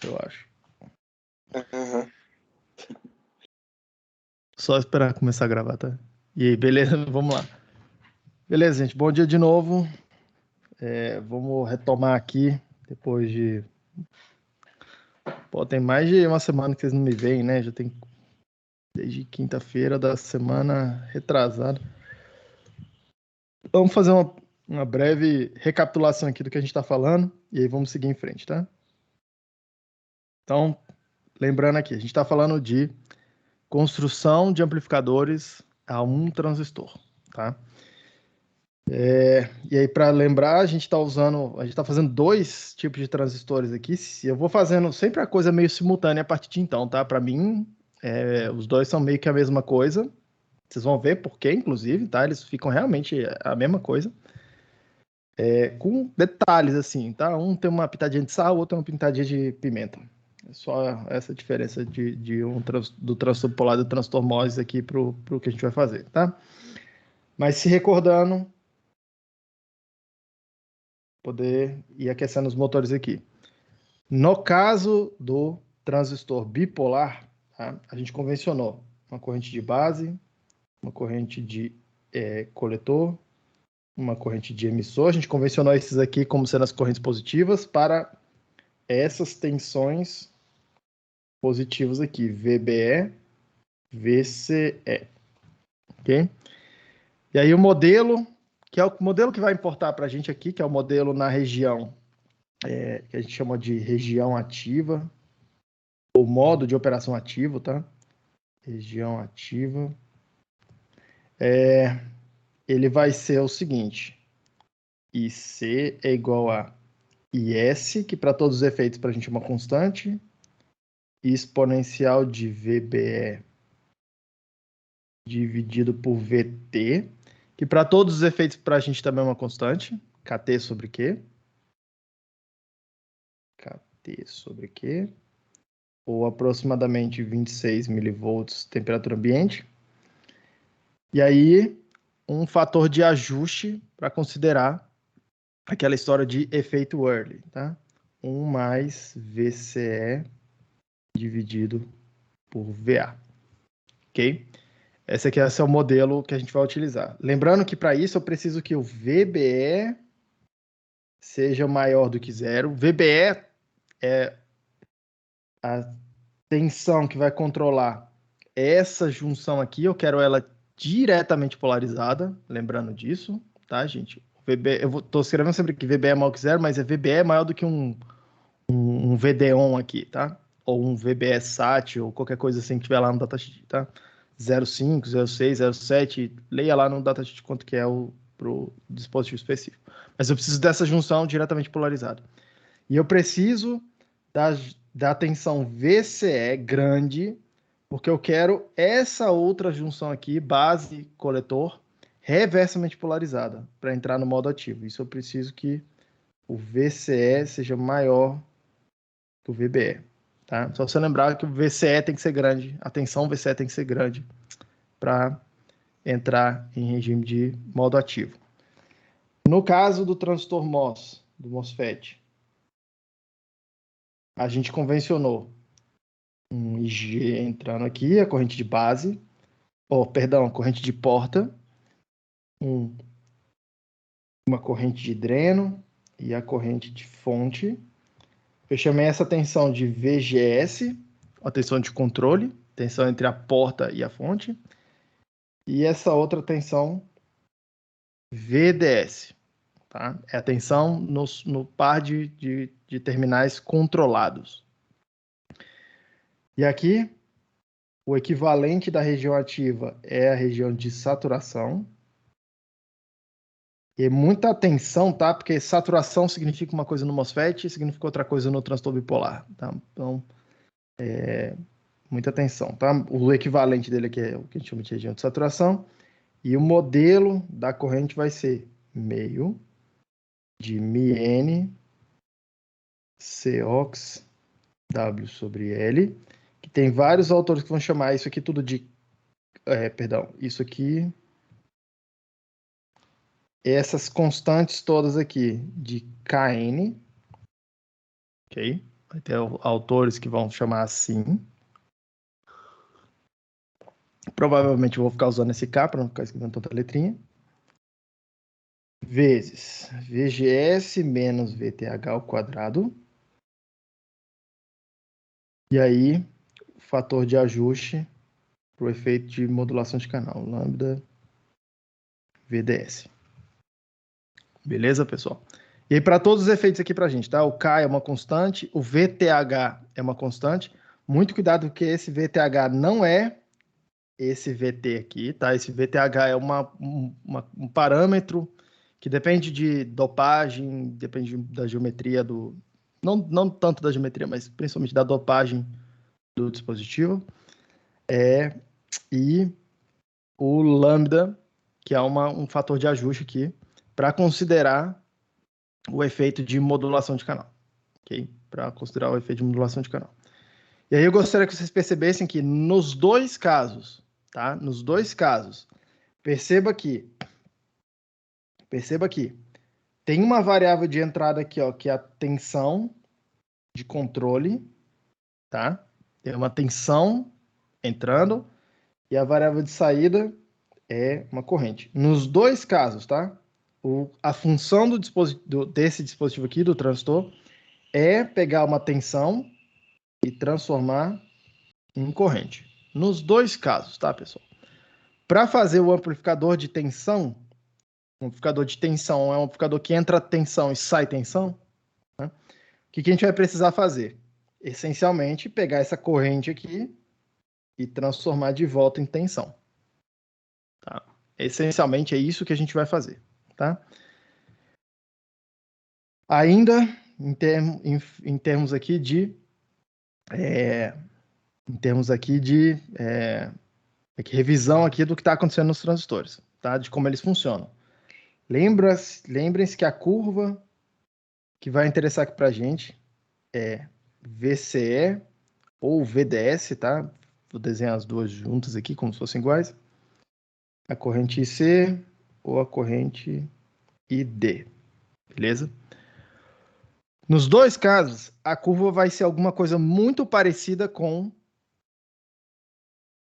eu acho. Aham. Só esperar começar a gravar, tá? E aí, beleza? Vamos lá. Beleza, gente. Bom dia de novo. Vamos retomar aqui, depois de... Pô, tem mais de uma semana que vocês não me veem, né? Já tem desde quinta-feira da semana retrasada. Vamos fazer uma breve recapitulação aqui do que a gente está falando e aí vamos seguir em frente, tá? Então, lembrando aqui, a gente está falando de construção de amplificadores a um transistor, tá? E aí, para lembrar, a gente está fazendo dois tipos de transistores aqui. Eu vou fazendo sempre a coisa meio simultânea a partir de então, tá? Para mim, os dois são meio que a mesma coisa. Vocês vão ver por quê, inclusive, tá? Eles ficam realmente a mesma coisa. Com detalhes, assim, tá? Um tem uma pitadinha de sal, o outro tem uma pitadinha de pimenta. É só essa diferença do transistor polar e do transistor MOS aqui pro que a gente vai fazer, tá? Mas se recordando, poder ir aquecendo os motores aqui. No caso do transistor bipolar, tá? A gente convencionou uma corrente de base, uma corrente de coletor, uma corrente de emissor. A gente convencionou esses aqui como sendo as correntes positivas para essas tensões positivas aqui, VBE, VCE, ok? E aí o modelo, que é o modelo que vai importar para a gente aqui, que é o modelo na região, que a gente chama de região ativa, ou modo de operação ativo, tá? Região ativa. Ele vai ser o seguinte, IC é igual a IS, que para todos os efeitos para a gente é uma constante, exponencial de VBE dividido por VT, que para todos os efeitos para a gente também é uma constante, KT sobre Q. KT sobre Q, ou aproximadamente 26 milivolts temperatura ambiente. E aí, um fator de ajuste para considerar aquela história de efeito Worley, tá? 1 mais VCE dividido por VA, ok? Esse é o modelo que a gente vai utilizar. Lembrando que para isso eu preciso que o VBE seja maior do que zero. VBE é a tensão que vai controlar essa junção aqui. Eu quero ela diretamente polarizada, lembrando disso, tá, gente? Tô escrevendo sempre que VBE é maior que zero, mas VBE é maior do que um VD-ON aqui, tá? Ou um VBE SAT, ou qualquer coisa assim que tiver lá no datasheet, tá? 0,5, 0,6, 0,7, leia lá no datasheet quanto que é pro dispositivo específico. Mas eu preciso dessa junção diretamente polarizada. E eu preciso da tensão VCE grande, porque eu quero essa outra junção aqui, base-coletor, reversamente polarizada, para entrar no modo ativo. Isso eu preciso que o VCE seja maior que o VBE. Tá? Só você lembrar que o VCE tem que ser grande, a tensão VCE tem que ser grande para entrar em regime de modo ativo. No caso do transistor MOS, do MOSFET, a gente convencionou um IG entrando aqui, a corrente de base, a corrente de porta, uma corrente de dreno e a corrente de fonte. Eu chamei essa tensão de VGS, a tensão de controle, tensão entre a porta e a fonte, e essa outra tensão VDS, tá? É a tensão no par de terminais controlados. E aqui, o equivalente da região ativa é a região de saturação. E muita atenção, tá? Porque saturação significa uma coisa no MOSFET e significa outra coisa no transistor bipolar, tá? Então, muita atenção, tá? O equivalente dele aqui é o que a gente chama de região de saturação. E o modelo da corrente vai ser meio de μN Cox W sobre L, que tem vários autores que vão chamar isso aqui tudo de... isso aqui... Essas constantes todas aqui de Kn, ok? vai ter autores que vão chamar assim. Provavelmente eu vou ficar usando esse K para não ficar escrevendo tanta letrinha. Vezes VGS menos VTH ao quadrado. E aí, o fator de ajuste para o efeito de modulação de canal, lambda VDS. Beleza, pessoal? E aí, para todos os efeitos aqui para a gente, tá? O K é uma constante, o VTH é uma constante. Muito cuidado, porque esse VTH não é esse VT aqui, tá? Esse VTH é um parâmetro que depende de dopagem, depende da geometria do... Não tanto da geometria, mas principalmente da dopagem do dispositivo. E o lambda, que é um fator de ajuste aqui, para considerar o efeito de modulação de canal. Ok? Para considerar o efeito de modulação de canal. E aí eu gostaria que vocês percebessem que nos dois casos, tá? Nos dois casos, perceba aqui, tem uma variável de entrada aqui, ó, que é a tensão de controle, tá? Tem uma tensão entrando e a variável de saída é uma corrente. Nos dois casos, tá? A função desse dispositivo aqui, do transistor, é pegar uma tensão e transformar em corrente. Nos dois casos, tá, pessoal? Para fazer o amplificador de tensão, um amplificador de tensão é um amplificador que entra tensão e sai tensão, né? O que a gente vai precisar fazer? Essencialmente, pegar essa corrente aqui e transformar de volta em tensão. Tá? Essencialmente, é isso que a gente vai fazer. Tá? Ainda, em termos aqui de revisão aqui do que está acontecendo nos transistores, tá? De como eles funcionam. Lembrem-se que a curva que vai interessar aqui para a gente é VCE ou VDS, tá? Vou desenhar as duas juntas aqui, como se fossem iguais. A corrente IC ou a corrente ID, beleza? Nos dois casos, a curva vai ser alguma coisa muito parecida com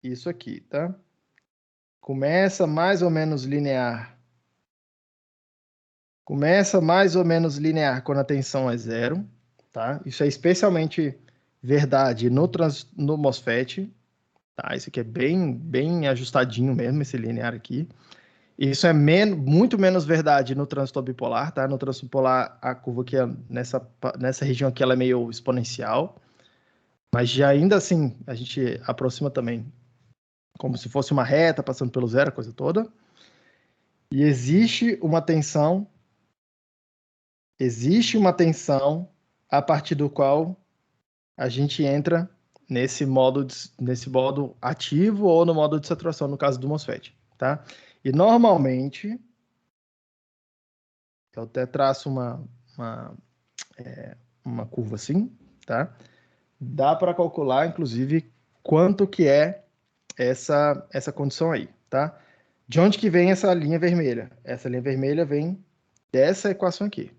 isso aqui, tá? Começa mais ou menos linear. Começa mais ou menos linear quando a tensão é zero, tá? Isso é especialmente verdade no MOSFET, tá? Isso aqui é bem ajustadinho mesmo, esse linear aqui. Isso é muito menos verdade no transistor bipolar, tá? No transistor bipolar, a curva aqui, nessa região aqui, ela é meio exponencial. Mas já ainda assim, a gente aproxima também como se fosse uma reta, passando pelo zero, a coisa toda. E existe uma tensão a partir do qual a gente entra nesse modo ativo ou no modo de saturação, no caso do MOSFET, tá? E normalmente, eu até traço uma curva assim, tá? Dá para calcular, inclusive, quanto que é essa condição aí, tá? De onde que vem essa linha vermelha? Essa linha vermelha vem dessa equação aqui,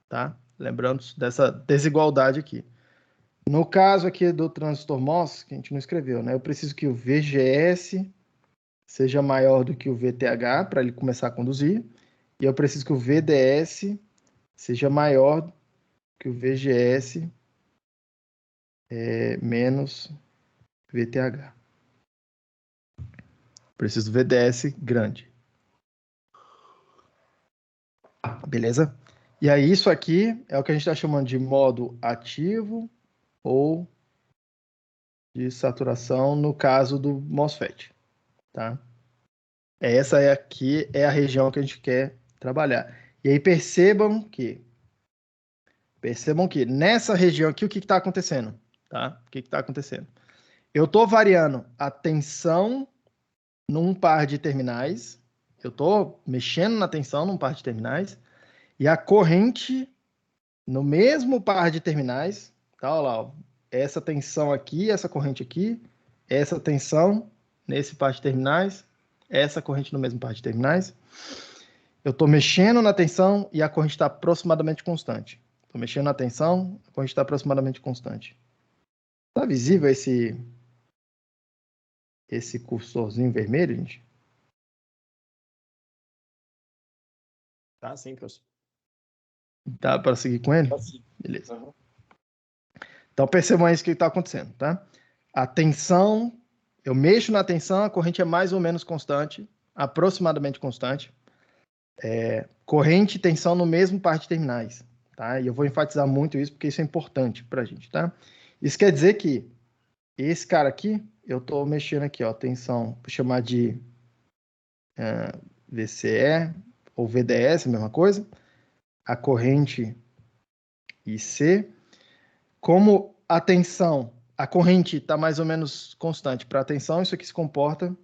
tá? Lembrando dessa desigualdade aqui. No caso aqui do transistor MOS, que a gente não escreveu, né? Eu preciso que o VGS seja maior do que o VTH para ele começar a conduzir. E eu preciso que o VDS seja maior que o VGS menos VTH. Preciso do VDS grande. Beleza? E aí isso aqui é o que a gente está chamando de modo ativo ou de saturação no caso do MOSFET, tá? Essa aqui é a região que a gente quer trabalhar. E aí percebam que nessa região aqui, o que está acontecendo? Tá? O que está acontecendo? Eu estou variando a tensão num par de terminais, eu estou mexendo na tensão num par de terminais, e a corrente no mesmo par de terminais, tá? Olha lá, ó, essa tensão aqui, essa corrente aqui, essa tensão nesse par de terminais, essa corrente no mesmo par de terminais. Eu estou mexendo na tensão e a corrente está aproximadamente constante. Estou mexendo na tensão, a corrente está aproximadamente constante. Está visível esse cursorzinho vermelho, gente? Tá, sim, professor. Dá para seguir com ele? Tá, sim. Beleza. Uhum. Então percebam isso que está acontecendo, tá? A tensão, eu mexo na tensão, a corrente é mais ou menos constante, aproximadamente constante. Corrente e tensão no mesmo par de terminais, tá? E eu vou enfatizar muito isso porque isso é importante para a gente, tá? Isso quer dizer que esse cara aqui, eu estou mexendo aqui, ó, tensão, vou chamar de VCE ou VDS, a mesma coisa. A corrente IC. Como a tensão, a corrente está mais ou menos constante para a tensão, isso aqui se comporta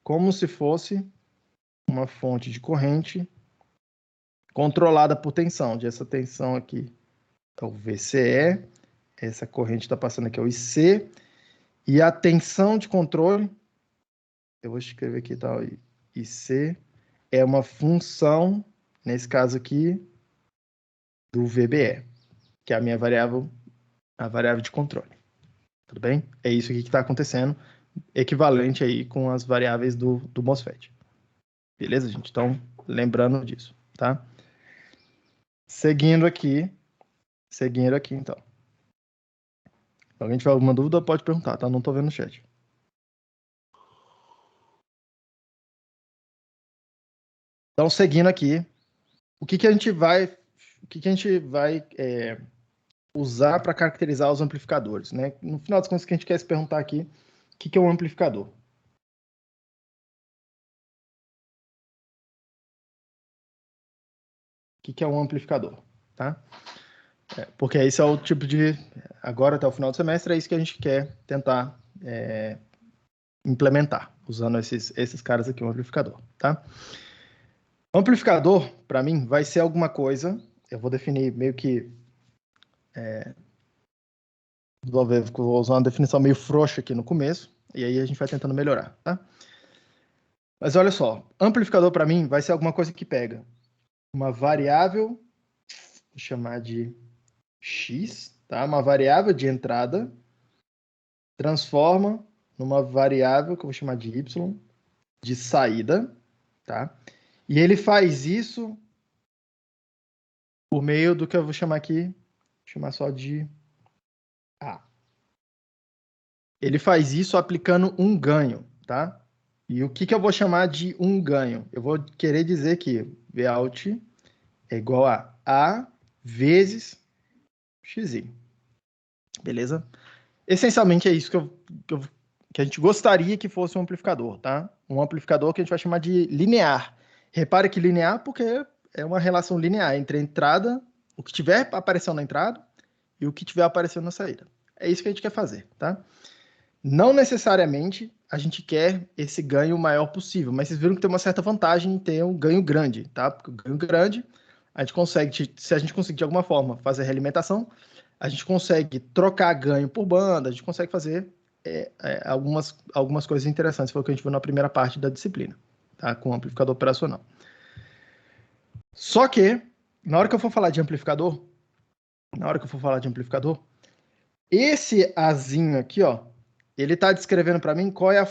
como se fosse uma fonte de corrente controlada por tensão, onde essa tensão aqui é o VCE, essa corrente está passando aqui é o IC, e a tensão de controle, eu vou escrever aqui, tá? IC é uma função, nesse caso aqui, do VBE, que é a minha variável, a variável de controle. Tudo bem? É isso aqui que está acontecendo, equivalente aí com as variáveis do MOSFET. Beleza, gente? Então, lembrando disso, tá? Seguindo aqui, então. Se alguém tiver alguma dúvida, pode perguntar, tá? Não tô vendo no chat. Então, seguindo aqui, o que a gente vai usar para caracterizar os amplificadores, né? No final das contas, o que a gente quer se perguntar aqui, o que é um amplificador? O que é um amplificador, tá? Porque esse é o tipo de... Agora, até o final do semestre, é isso que a gente quer tentar implementar, usando esses caras aqui, um amplificador, tá? O amplificador, para mim, vai ser alguma coisa... Eu vou definir meio que... Vou usar uma definição meio frouxa aqui no começo, e aí a gente vai tentando melhorar, tá? Mas olha só, amplificador para mim vai ser alguma coisa que pega uma variável, vou chamar de x, tá? Uma variável de entrada, transforma numa variável que eu vou chamar de y, de saída, tá? E ele faz isso por meio do que eu vou chamar aqui, vou chamar só de A. Ele faz isso aplicando um ganho, tá? E o que eu vou chamar de um ganho? Eu vou querer dizer que Vout é igual a vezes xi. Beleza? Essencialmente é isso que a gente gostaria que fosse um amplificador, tá? Um amplificador que a gente vai chamar de linear. Repare que linear porque é uma relação linear entre a entrada, o que tiver aparecendo na entrada e o que tiver aparecendo na saída. É isso que a gente quer fazer, tá? Não necessariamente a gente quer esse ganho maior possível, mas vocês viram que tem uma certa vantagem em ter um ganho grande, tá? Porque o ganho grande, a gente consegue, se a gente conseguir de alguma forma fazer realimentação, a gente consegue trocar ganho por banda, a gente consegue fazer algumas coisas interessantes, foi o que a gente viu na primeira parte da disciplina, tá? Com o amplificador operacional. Só que, na hora que eu for falar de amplificador, esse azinho aqui, ó, ele está descrevendo para mim qual é a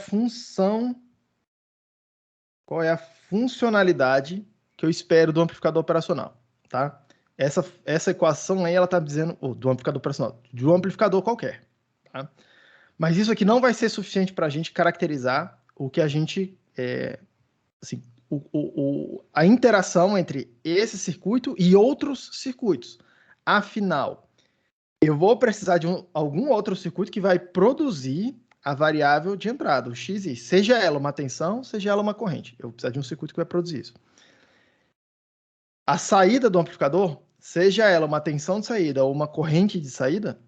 funcionalidade que eu espero do amplificador operacional, tá? Essa equação aí, ela está dizendo, do amplificador operacional, de um amplificador qualquer, tá? Mas isso aqui não vai ser suficiente para a gente caracterizar o que a gente, assim, a interação entre esse circuito e outros circuitos. Afinal, eu vou precisar de algum outro circuito que vai produzir a variável de entrada, o xi, seja ela uma tensão, seja ela uma corrente. Eu vou precisar de um circuito que vai produzir isso. A saída do amplificador, seja ela uma tensão de saída ou uma corrente de saída,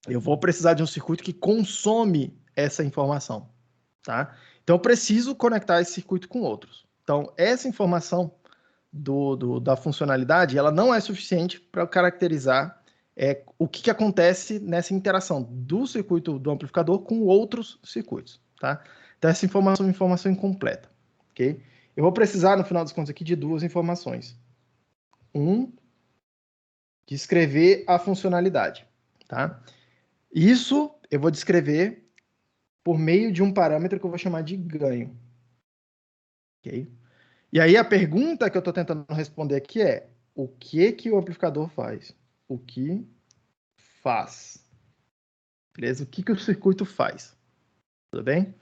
eu vou precisar de um circuito que consome essa informação, tá? Então, eu preciso conectar esse circuito com outros. Então, essa informação da funcionalidade, ela não é suficiente para caracterizar o que acontece nessa interação do circuito do amplificador com outros circuitos, tá? Então, essa informação é uma informação incompleta, ok? Eu vou precisar, no final das contas aqui, de duas informações. descrever a funcionalidade, tá? Isso eu vou descrever por meio de um parâmetro que eu vou chamar de ganho. Ok? E aí a pergunta que eu estou tentando responder aqui é: o que o amplificador faz? O que faz? Beleza? O que o circuito faz? Tudo bem?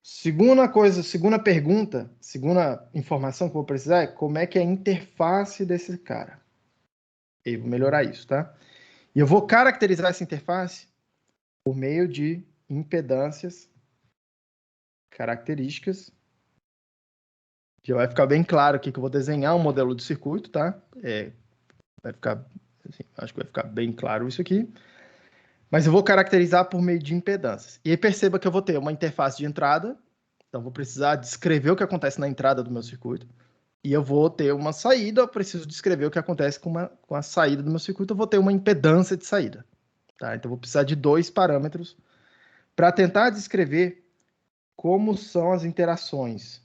Segunda coisa, segunda pergunta, segunda informação que eu vou precisar é como é que é a interface desse cara. E vou melhorar isso, tá? E eu vou caracterizar essa interface por meio de impedâncias, características. Já vai ficar bem claro aqui que eu vou desenhar um modelo de circuito, tá? Vai ficar, assim, acho que vai ficar bem claro isso aqui. Mas eu vou caracterizar por meio de impedâncias. E aí perceba que eu vou ter uma interface de entrada. Então, vou precisar descrever o que acontece na entrada do meu circuito. E eu vou ter uma saída, eu preciso descrever o que acontece com a saída do meu circuito. Eu vou ter uma impedância de saída. Tá? Então, eu vou precisar de dois parâmetros para tentar descrever como são as interações.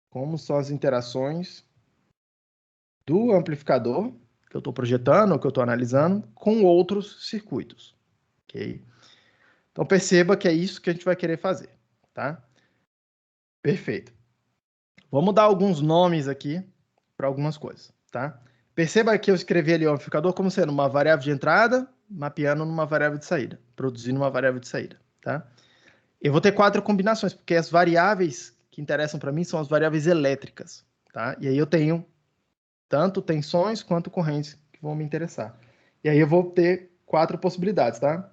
Como são as interações do amplificador, que eu estou projetando, que eu estou analisando, com outros circuitos. Ok? Então, perceba que é isso que a gente vai querer fazer. Tá? Perfeito. Vamos dar alguns nomes aqui para algumas coisas. Tá? Perceba que eu escrevi ali o amplificador como sendo uma variável de entrada, mapeando numa variável de saída, produzindo uma variável de saída. Tá? Eu vou ter 4 combinações, porque as variáveis que interessam para mim são as variáveis elétricas. Tá? E aí eu tenho tanto tensões quanto correntes que vão me interessar. E aí eu vou ter 4 possibilidades, tá?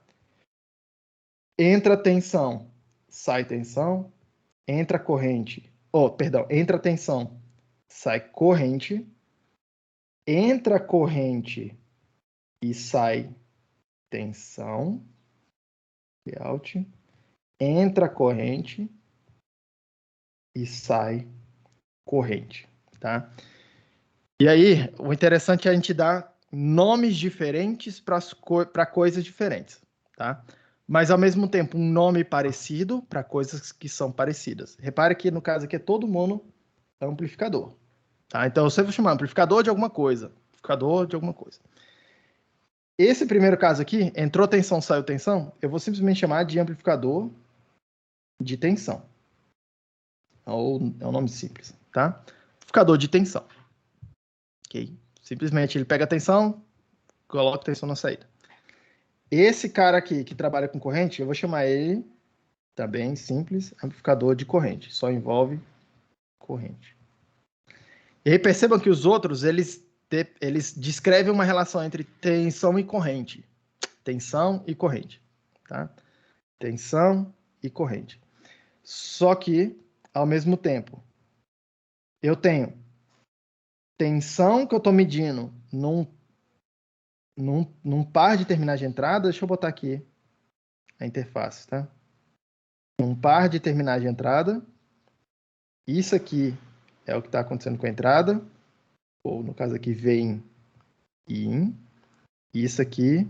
Entra tensão, sai tensão, entra corrente, entra tensão, sai corrente, entra corrente e sai tensão, out, entra corrente e sai corrente, tá? E aí, o interessante é a gente dar nomes diferentes para coisas diferentes, tá? Mas, ao mesmo tempo, um nome parecido para coisas que são parecidas. Repare que, no caso aqui, é todo mundo amplificador, tá? Então, eu sempre vou chamar amplificador de alguma coisa, amplificador de alguma coisa. Esse primeiro caso aqui, entrou tensão, saiu tensão, eu vou simplesmente chamar de amplificador de tensão. Ou é um nome simples, tá? Amplificador de tensão. Ok? Simplesmente ele pega a tensão, coloca tensão na saída. Esse cara aqui que trabalha com corrente, eu vou chamar ele, também simples, amplificador de corrente. Só envolve corrente. E aí percebam que os outros, eles descrevem uma relação entre tensão e corrente. Tensão e corrente. Tá? Tensão e corrente. Só que, ao mesmo tempo, eu tenho tensão que eu estou medindo num par de terminais de entrada. Deixa eu botar aqui a interface, tá? Um par de terminais de entrada. Isso aqui é o que está acontecendo com a entrada, ou no caso aqui, vem e in. Isso aqui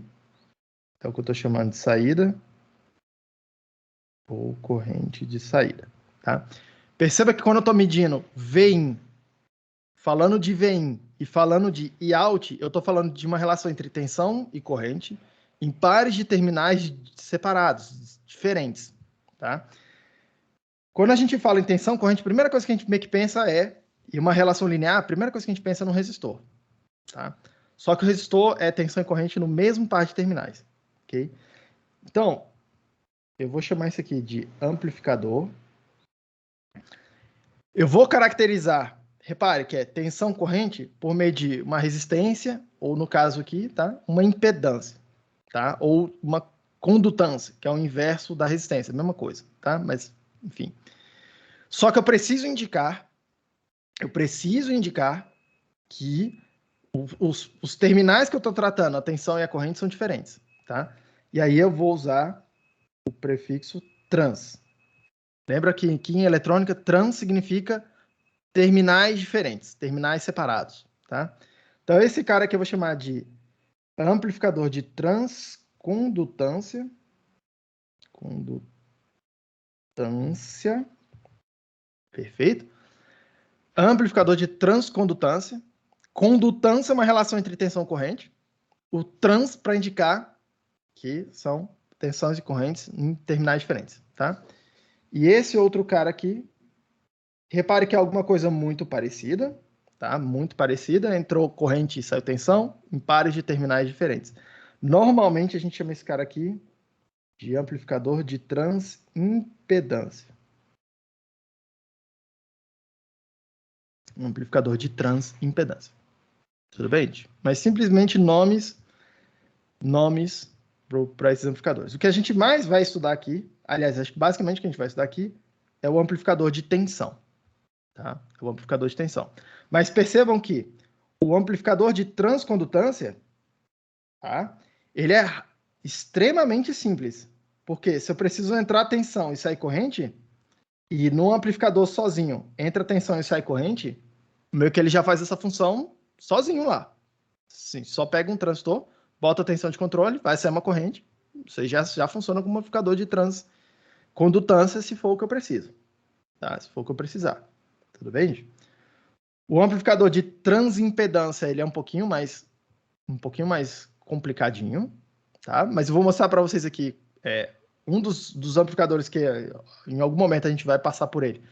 é o que eu estou chamando de saída, ou corrente de saída. Tá? Perceba que quando eu estou medindo vem, falando de vem e falando de out, eu estou falando de uma relação entre tensão e corrente em pares de terminais separados, diferentes. Tá? Quando a gente fala em tensão, corrente, a primeira coisa que a gente meio que pensa e uma relação linear, a primeira coisa que a gente pensa é no resistor. Tá? Só que o resistor é tensão e corrente no mesmo par de terminais. Ok? Então, eu vou chamar isso aqui de amplificador. Eu vou caracterizar, repare que é tensão corrente por meio de uma resistência, ou no caso aqui, tá? Uma impedância, tá? Ou uma condutância, que é o inverso da resistência, a mesma coisa, tá? Mas, enfim. Só que eu preciso indicar que os terminais que eu estou tratando, a tensão e a corrente, são diferentes, tá? E aí eu vou usar o prefixo trans. Lembra que em eletrônica, trans significa terminais diferentes, terminais separados, tá? Então, esse cara aqui eu vou chamar de amplificador de transcondutância. Condutância. Perfeito? amplificador de transcondutância. Condutância é uma relação entre tensão e corrente. O trans para indicar que são tensões e correntes em terminais diferentes, tá? E esse outro cara aqui, repare que é alguma coisa muito parecida, tá? Muito parecida, entrou corrente e saiu tensão em pares de terminais diferentes. Normalmente a gente chama esse cara aqui de amplificador de transimpedância. Um amplificador de transimpedância. Tudo bem, gente? Mas simplesmente nomes para esses amplificadores. O que a gente mais vai estudar aqui, aliás, acho que basicamente o que a gente vai estudar aqui é o amplificador de tensão. Tá? É o amplificador de tensão. Mas percebam que o amplificador de transcondutância, tá? Ele é extremamente simples. Porque se eu preciso entrar tensão e sair corrente, e no amplificador sozinho entra tensão e sai corrente, meio que ele já faz essa função sozinho lá. Sim, só pega um transistor, bota a tensão de controle, vai sair uma corrente, você já funciona como um amplificador de transcondutância se for o que eu preciso. Tá? Se for o que eu precisar. Tudo bem, gente? O amplificador de transimpedância, ele é um pouquinho mais complicadinho, tá? Mas eu vou mostrar para vocês aqui um dos amplificadores que em algum momento a gente vai passar por ele.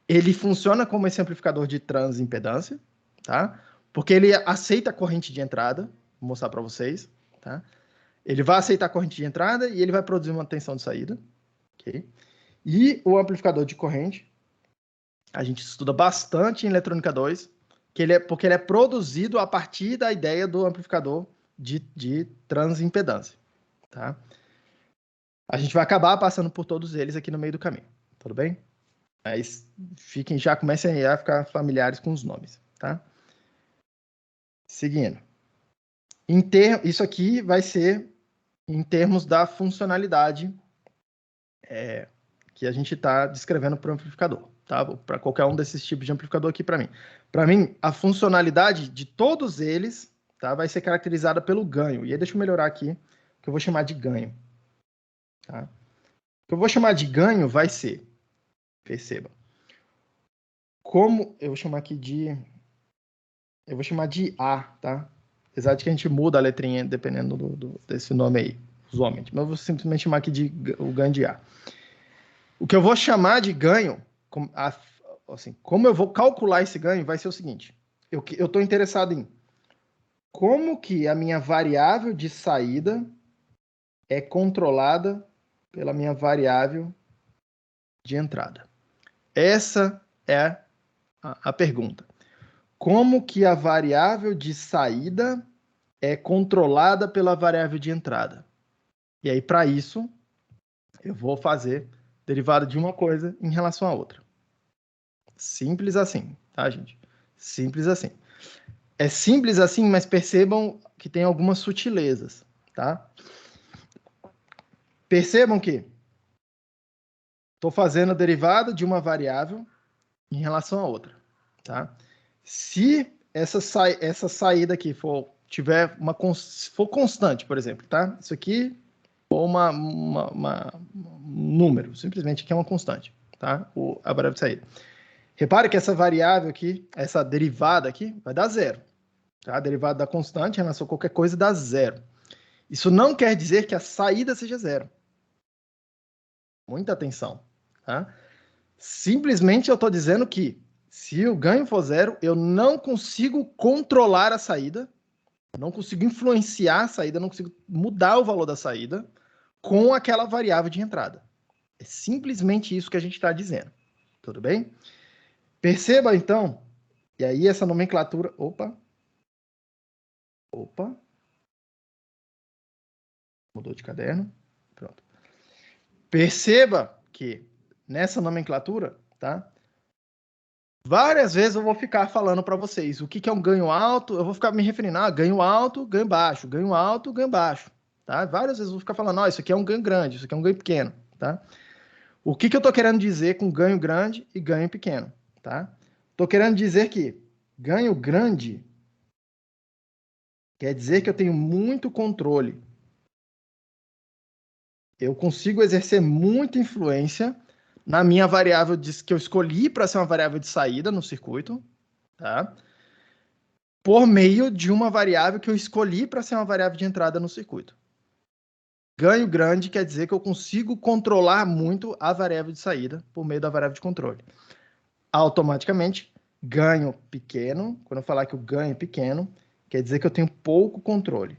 Ele funciona como esse amplificador de transimpedância, tá? Porque ele aceita a corrente de entrada, vou mostrar para vocês, tá? Ele vai aceitar a corrente de entrada e ele vai produzir uma tensão de saída, ok? E o amplificador de corrente, a gente estuda bastante em eletrônica 2, porque ele é produzido a partir da ideia do amplificador de transimpedância, tá? A gente vai acabar passando por todos eles aqui no meio do caminho, tudo bem? Mas comecem a ficar familiares com os nomes, tá? Seguindo. Isso aqui vai ser em termos da funcionalidade que a gente está descrevendo para o amplificador, tá? Para qualquer um desses tipos de amplificador aqui para mim. Para mim, a funcionalidade de todos eles, tá, vai ser caracterizada pelo ganho. E aí deixa eu melhorar aqui, que eu vou chamar de ganho. Tá? O que eu vou chamar de ganho vai ser, perceba, como eu vou chamar aqui eu vou chamar de A, tá? Apesar de que a gente muda a letrinha dependendo desse nome aí, usualmente. Mas eu vou simplesmente chamar aqui de o ganho de A. O que eu vou chamar de ganho, assim, como eu vou calcular esse ganho, vai ser o seguinte. Eu estou interessado em como que a minha variável de saída é controlada pela minha variável de entrada. Essa é a pergunta. Como que a variável de saída é controlada pela variável de entrada? E aí, para isso, eu vou fazer derivada de uma coisa em relação à outra. Simples assim, tá, gente? Simples assim. É simples assim, mas percebam que tem algumas sutilezas, tá? Percebam que estou fazendo a derivada de uma variável em relação a outra, tá? Se essa saída aqui for constante, por exemplo, tá? Isso aqui for um número, simplesmente aqui é uma constante, tá? A variável de saída. Repare que essa variável aqui, essa derivada aqui, vai dar zero. Tá? A derivada da constante em relação a qualquer coisa dá zero. Isso não quer dizer que a saída seja zero. Muita atenção. Tá? Simplesmente eu estou dizendo que se o ganho for zero, eu não consigo controlar a saída, não consigo influenciar a saída, não consigo mudar o valor da saída com aquela variável de entrada. É simplesmente isso que a gente está dizendo. Tudo bem? Perceba, então, e aí essa nomenclatura... Opa! Mudou de caderno. Pronto. Perceba que nessa nomenclatura, tá? Várias vezes eu vou ficar falando para vocês o que é um ganho alto, eu vou ficar me referindo a ganho alto, ganho baixo, ganho alto, ganho baixo, tá? Várias vezes eu vou ficar falando, isso aqui é um ganho grande, isso aqui é um ganho pequeno, tá? O que eu estou querendo dizer com ganho grande e ganho pequeno, tá? Estou querendo dizer que ganho grande quer dizer que eu tenho muito controle. Eu consigo exercer muita influência na minha variável que eu escolhi para ser uma variável de saída no circuito, tá? Por meio de uma variável que eu escolhi para ser uma variável de entrada no circuito. Ganho grande quer dizer que eu consigo controlar muito a variável de saída por meio da variável de controle. Automaticamente, ganho pequeno, quando eu falar que o ganho é pequeno, quer dizer que eu tenho pouco controle.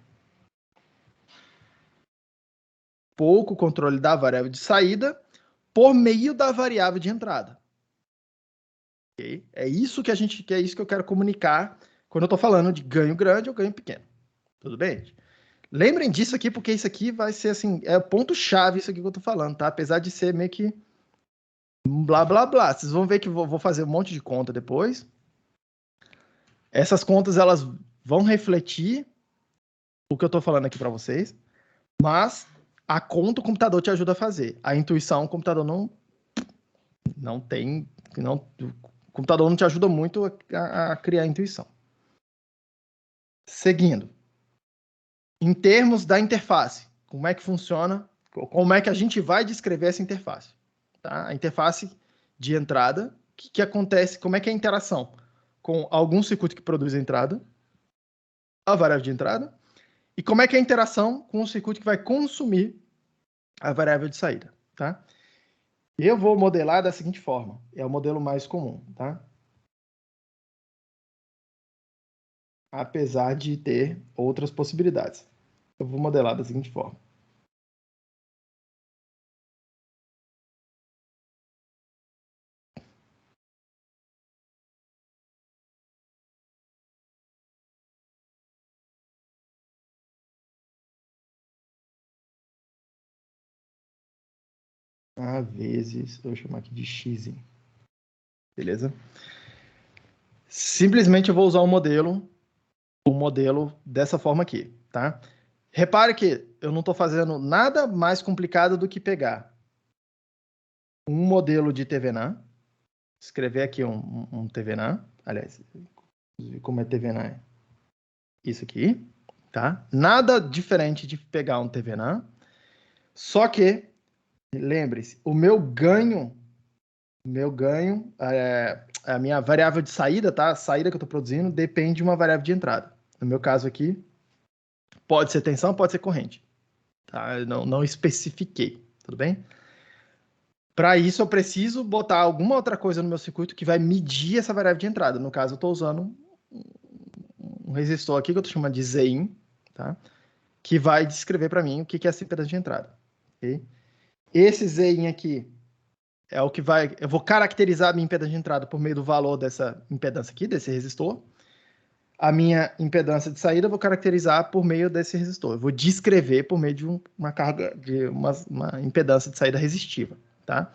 Pouco controle da variável de saída por meio da variável de entrada. Okay? É isso que é isso que eu quero comunicar quando eu estou falando de ganho grande ou ganho pequeno. Tudo bem? Lembrem disso aqui, porque isso aqui vai ser assim, é o ponto-chave isso aqui que eu estou falando, tá? Apesar de ser meio que blá, blá, blá. Vocês vão ver que vou fazer um monte de conta depois. Essas contas, elas vão refletir o que eu estou falando aqui para vocês, mas a conta o computador te ajuda a fazer. A intuição o computador não tem, o computador não te ajuda muito a criar intuição. Seguindo. Em termos da interface, como é que funciona, como é que a gente vai descrever essa interface, tá? A interface de entrada, o que acontece, como é que é a interação com algum circuito que produz a entrada, a variável de entrada, e como é que é a interação com o circuito que vai consumir a variável de saída, tá? Eu vou modelar da seguinte forma, é o modelo mais comum, tá? Apesar de ter outras possibilidades. Eu vou modelar da seguinte forma. A vezes, eu vou chamar aqui de x, beleza? Simplesmente eu vou usar o modelo dessa forma aqui, tá? Repare que eu não estou fazendo nada mais complicado do que pegar um modelo de TVNAM, escrever aqui um TVNAM, aliás, como é TVNAM? Isso aqui, tá? Nada diferente de pegar um TVNAM, só que, lembre-se, o meu ganho, a minha variável de saída, tá? A saída que eu estou produzindo depende de uma variável de entrada. No meu caso aqui, pode ser tensão, pode ser corrente. Tá? Eu não especifiquei, tudo bem? Para isso, eu preciso botar alguma outra coisa no meu circuito que vai medir essa variável de entrada. No caso, eu estou usando um resistor aqui que eu estou chamando de Zin, tá? Que vai descrever para mim o que é essa impedância de entrada. Okay? Esse Zin aqui é o que vai... Eu vou caracterizar a minha impedância de entrada por meio do valor dessa impedância aqui, desse resistor. A minha impedância de saída eu vou caracterizar por meio desse resistor. Eu vou descrever por meio de uma carga, de uma impedância de saída resistiva, tá?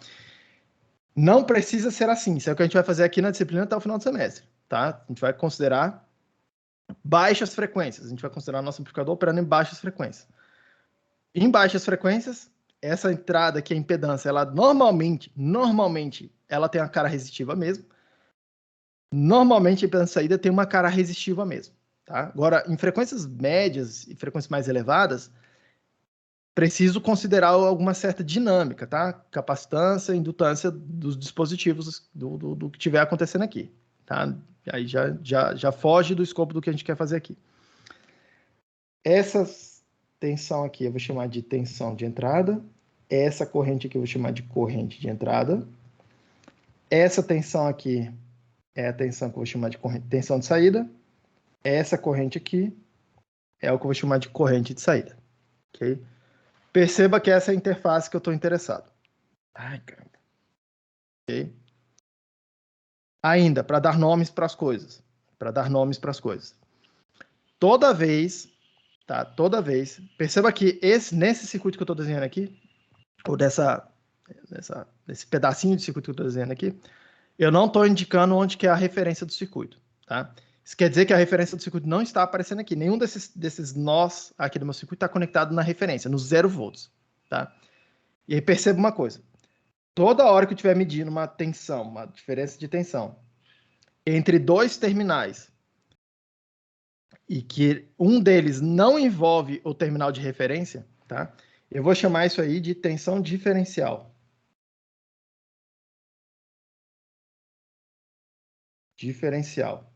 Não precisa ser assim. Isso é o que a gente vai fazer aqui na disciplina até o final do semestre, tá? A gente vai considerar baixas frequências. A gente vai considerar nosso amplificador operando em baixas frequências. Em baixas frequências, essa entrada aqui, a impedância, ela normalmente, ela tem uma cara resistiva mesmo. Normalmente, a impedância de saída tem uma cara resistiva mesmo. Tá? Agora, em frequências médias e frequências mais elevadas, preciso considerar alguma certa dinâmica, tá? Capacitância, indutância dos dispositivos do que estiver acontecendo aqui. Tá? Aí já foge do escopo do que a gente quer fazer aqui. Essa tensão aqui eu vou chamar de tensão de entrada. Essa corrente aqui eu vou chamar de corrente de entrada. Essa tensão aqui é a tensão que eu vou chamar de tensão de saída. Essa corrente aqui é o que eu vou chamar de corrente de saída. Ok? Perceba que essa é a interface que eu estou interessado. Ai, cara. Ok? Ainda, para dar nomes para as coisas. Toda vez, tá? Toda vez. Perceba que nesse circuito que eu estou desenhando aqui, ou desse pedacinho de circuito que eu estou desenhando aqui, eu não estou indicando onde que é a referência do circuito, tá? Isso quer dizer que a referência do circuito não está aparecendo aqui. Nenhum desses nós aqui do meu circuito está conectado na referência, no 0 volts, tá? E aí perceba uma coisa. Toda hora que eu estiver medindo uma tensão, uma diferença de tensão, entre dois terminais, e que um deles não envolve o terminal de referência, tá? Eu vou chamar isso aí de tensão diferencial. Diferencial.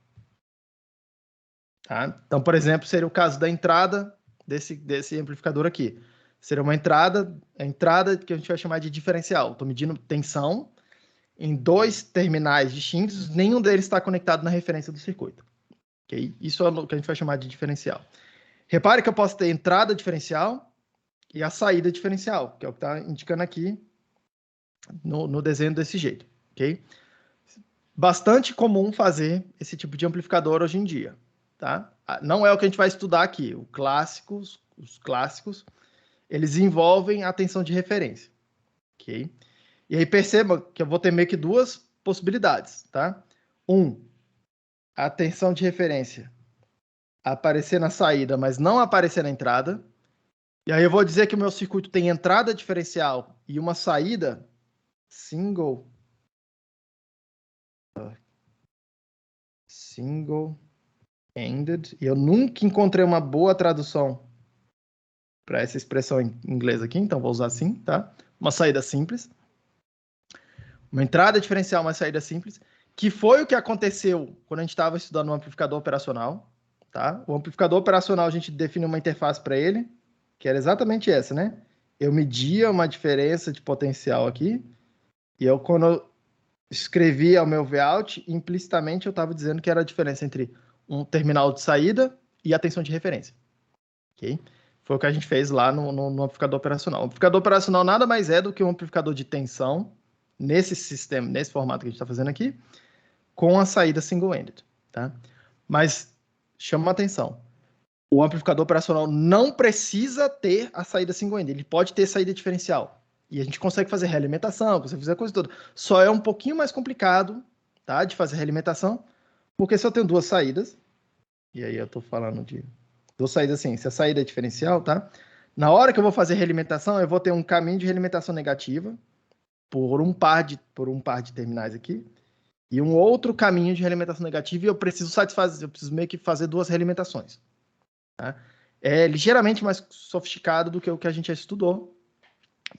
Tá? Então, por exemplo, seria o caso da entrada desse amplificador aqui. Seria uma entrada, a entrada que a gente vai chamar de diferencial. Estou medindo tensão em 2 terminais distintos, nenhum deles está conectado na referência do circuito. Okay? Isso é o que a gente vai chamar de diferencial. Repare que eu posso ter entrada diferencial e a saída diferencial, que é o que está indicando aqui no desenho desse jeito. Okay? Bastante comum fazer esse tipo de amplificador hoje em dia. Tá? Não é o que a gente vai estudar aqui. Os clássicos, eles envolvem a tensão de referência. Okay? E aí perceba que eu vou ter meio que 2 possibilidades. Tá? A tensão de referência aparecer na saída, mas não aparecer na entrada. E aí eu vou dizer que o meu circuito tem entrada diferencial e uma saída single-ended. E eu nunca encontrei uma boa tradução para essa expressão em inglês aqui, então vou usar assim, tá? Uma saída simples. Uma entrada diferencial, uma saída simples, que foi o que aconteceu quando a gente estava estudando o amplificador operacional, tá? O amplificador operacional, a gente define uma interface para ele, que era exatamente essa, né? Eu media uma diferença de potencial aqui, e quando eu escrevia o meu Vout, implicitamente eu estava dizendo que era a diferença entre um terminal de saída e a tensão de referência. Ok? Foi o que a gente fez lá no amplificador operacional. O amplificador operacional nada mais é do que um amplificador de tensão nesse sistema, nesse formato que a gente está fazendo aqui, com a saída single-ended. Tá? Mas chama a atenção. O amplificador operacional não precisa ter a saída single-ended. Ele pode ter saída diferencial. E a gente consegue fazer realimentação, consegue fazer a coisa toda. Só é um pouquinho mais complicado, tá, de fazer realimentação, porque se eu tenho 2 saídas, e aí eu estou falando de 2 saídas assim, se a saída é diferencial, tá? Na hora que eu vou fazer realimentação, eu vou ter um caminho de realimentação negativa por um par de terminais aqui, e um outro caminho de realimentação negativa, e eu preciso meio que fazer 2 realimentações. Tá? É ligeiramente mais sofisticado do que o que a gente já estudou,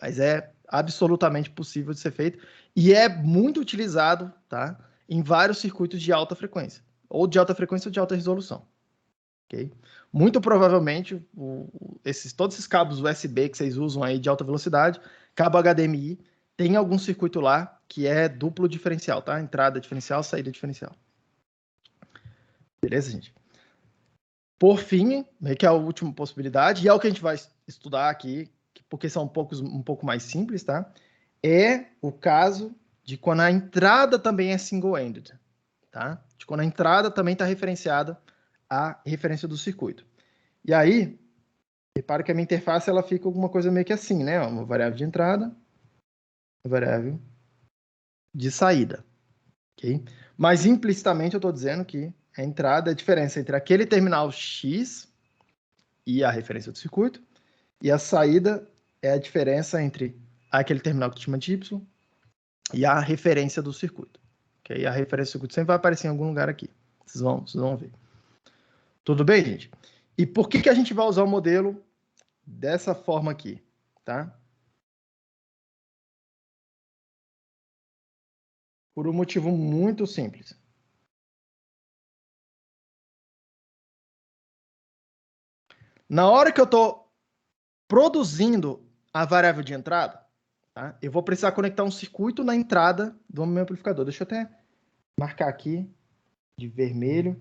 mas é absolutamente possível de ser feito e é muito utilizado, tá, em vários circuitos de alta frequência, ou de alta frequência ou de alta resolução. Okay? Muito provavelmente, todos esses cabos USB que vocês usam aí de alta velocidade, cabo HDMI, tem algum circuito lá que é duplo diferencial, tá? Entrada diferencial, saída diferencial. Beleza, gente? Por fim, que é a última possibilidade, e é o que a gente vai estudar aqui, porque são um pouco mais simples, tá? É o caso de quando a entrada também é single-ended, tá? De quando a entrada também está referenciada à referência do circuito. E aí, repare que a minha interface ela fica alguma coisa meio que assim, né? Uma variável de entrada, uma variável de saída, ok? Mas implicitamente eu estou dizendo que a entrada é a diferença entre aquele terminal X e a referência do circuito, e a saída é a diferença entre aquele terminal que chama de Y e a referência do circuito. Okay? A referência do circuito sempre vai aparecer em algum lugar aqui. Vocês vão ver. Tudo bem, gente? E por que a gente vai usar o modelo dessa forma aqui? Tá? Por um motivo muito simples. Na hora que eu estou produzindo a variável de entrada, tá? Eu vou precisar conectar um circuito na entrada do meu amplificador. Deixa eu até marcar aqui de vermelho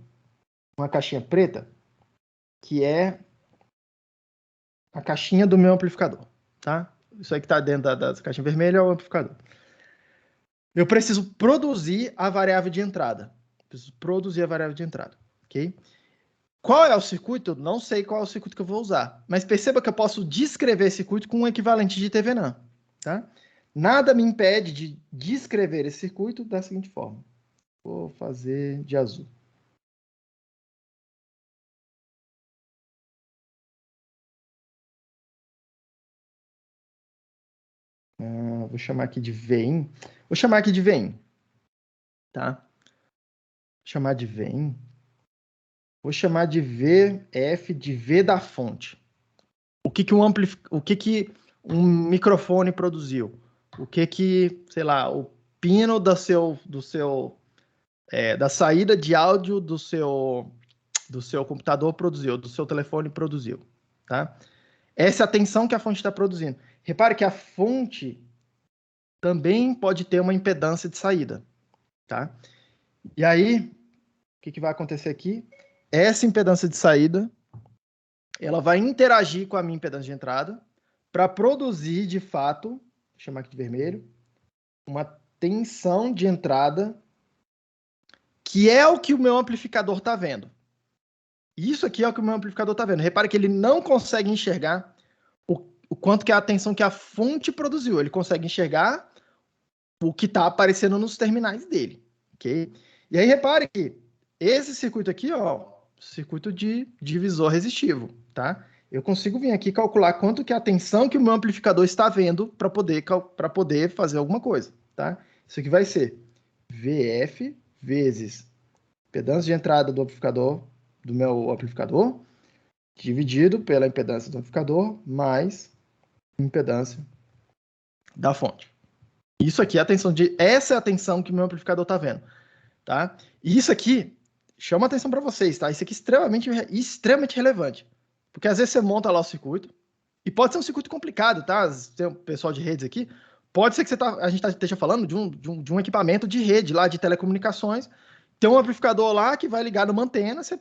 uma caixinha preta, que é a caixinha do meu amplificador. Tá? Isso aí que está dentro da caixinha vermelha é o amplificador. Eu preciso produzir a variável de entrada. Preciso produzir a variável de entrada. Ok? Qual é o circuito? Eu não sei qual é o circuito que eu vou usar. Mas perceba que eu posso descrever esse circuito com um equivalente de TVNAM. Tá? Nada me impede de descrever esse circuito da seguinte forma. Vou fazer de azul. Vou chamar aqui de VIN. Vou chamar aqui de VIN. Tá? Vou chamar de VIN. Vou chamar de VF de V da fonte. O que um microfone produziu? O que sei lá, o pino da saída de áudio do seu do seu computador produziu, do seu telefone produziu, tá? Essa é a tensão que a fonte está produzindo. Repare que a fonte também pode ter uma impedância de saída, tá? E aí, o que vai acontecer aqui? Essa impedância de saída, ela vai interagir com a minha impedância de entrada para produzir, de fato, vou chamar aqui de vermelho, uma tensão de entrada, que é o que o meu amplificador está vendo. Isso aqui é o que o meu amplificador está vendo. Repare que ele não consegue enxergar o quanto que é a tensão que a fonte produziu. Ele consegue enxergar o que está aparecendo nos terminais dele, ok? E aí repare que esse circuito aqui, ó, circuito de divisor resistivo, tá? Eu consigo vir aqui calcular quanto que é a tensão que o meu amplificador está vendo para poder fazer alguma coisa, tá? Isso aqui vai ser VF vezes impedância de entrada do amplificador, do meu amplificador, dividido pela impedância do amplificador, mais impedância da fonte. Isso aqui é a tensão essa é a tensão que o meu amplificador está vendo, tá? E isso aqui chama atenção para vocês, tá? Isso aqui é extremamente relevante, porque às vezes você monta lá o circuito e pode ser um circuito complicado, tá? Tem um pessoal de redes aqui, pode ser que a gente esteja falando de um equipamento de rede lá de telecomunicações, tem um amplificador lá que vai ligar numa antena, você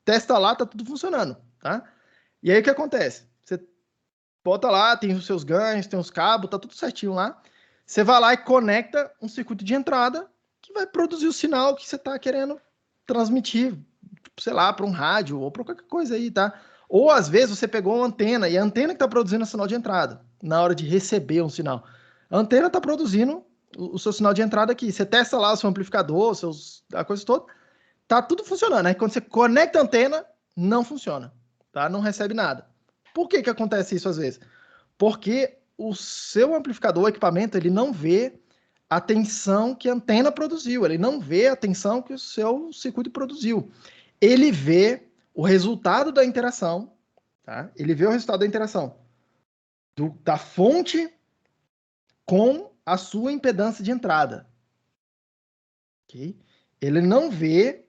testa lá, tá tudo funcionando, tá? E aí o que acontece? Você bota lá, tem os seus ganhos, tem os cabos, tá tudo certinho lá. Você vai lá e conecta um circuito de entrada que vai produzir o sinal que você está querendo transmitir, sei lá, para um rádio ou para qualquer coisa aí, tá? Ou às vezes você pegou uma antena e a antena que está produzindo o sinal de entrada na hora de receber um sinal. A antena está produzindo o seu sinal de entrada aqui. Você testa lá o seu amplificador, a coisa toda, tá tudo funcionando. Aí quando você conecta a antena, não funciona, tá? Não recebe nada. Por que que acontece isso às vezes? Porque o seu amplificador, o equipamento, ele não vê a tensão que a antena produziu, ele não vê a tensão que o seu circuito produziu. Ele vê o resultado da interação, tá? Ele vê o resultado da interação da fonte com a sua impedância de entrada. Okay? Ele não vê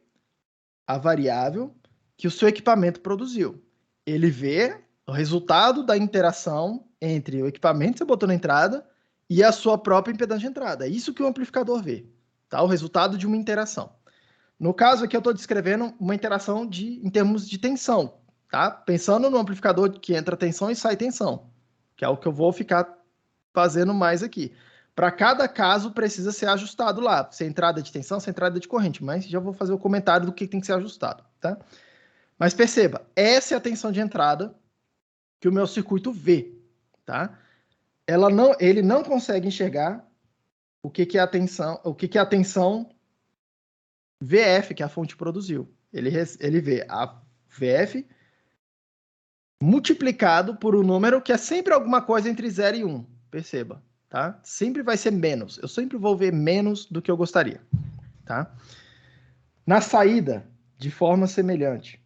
a variável que o seu equipamento produziu. Ele vê o resultado da interação entre o equipamento que você botou na entrada e a sua própria impedância de entrada. É isso que o amplificador vê, tá? O resultado de uma interação. No caso aqui eu estou descrevendo uma interação em termos de tensão, tá? Pensando no amplificador que entra tensão e sai tensão, que é o que eu vou ficar fazendo mais aqui. Para cada caso precisa ser ajustado lá, se é entrada de tensão, se é entrada de corrente, mas já vou fazer o comentário do que tem que ser ajustado, tá? Mas perceba, essa é a tensão de entrada que o meu circuito vê, tá? Ele não consegue enxergar o que é a tensão VF que a fonte produziu. Ele vê a VF multiplicado por um número que é sempre alguma coisa entre 0 e 1. Perceba, tá? Sempre vai ser menos. Eu sempre vou ver menos do que eu gostaria, tá? Na saída, de forma semelhante,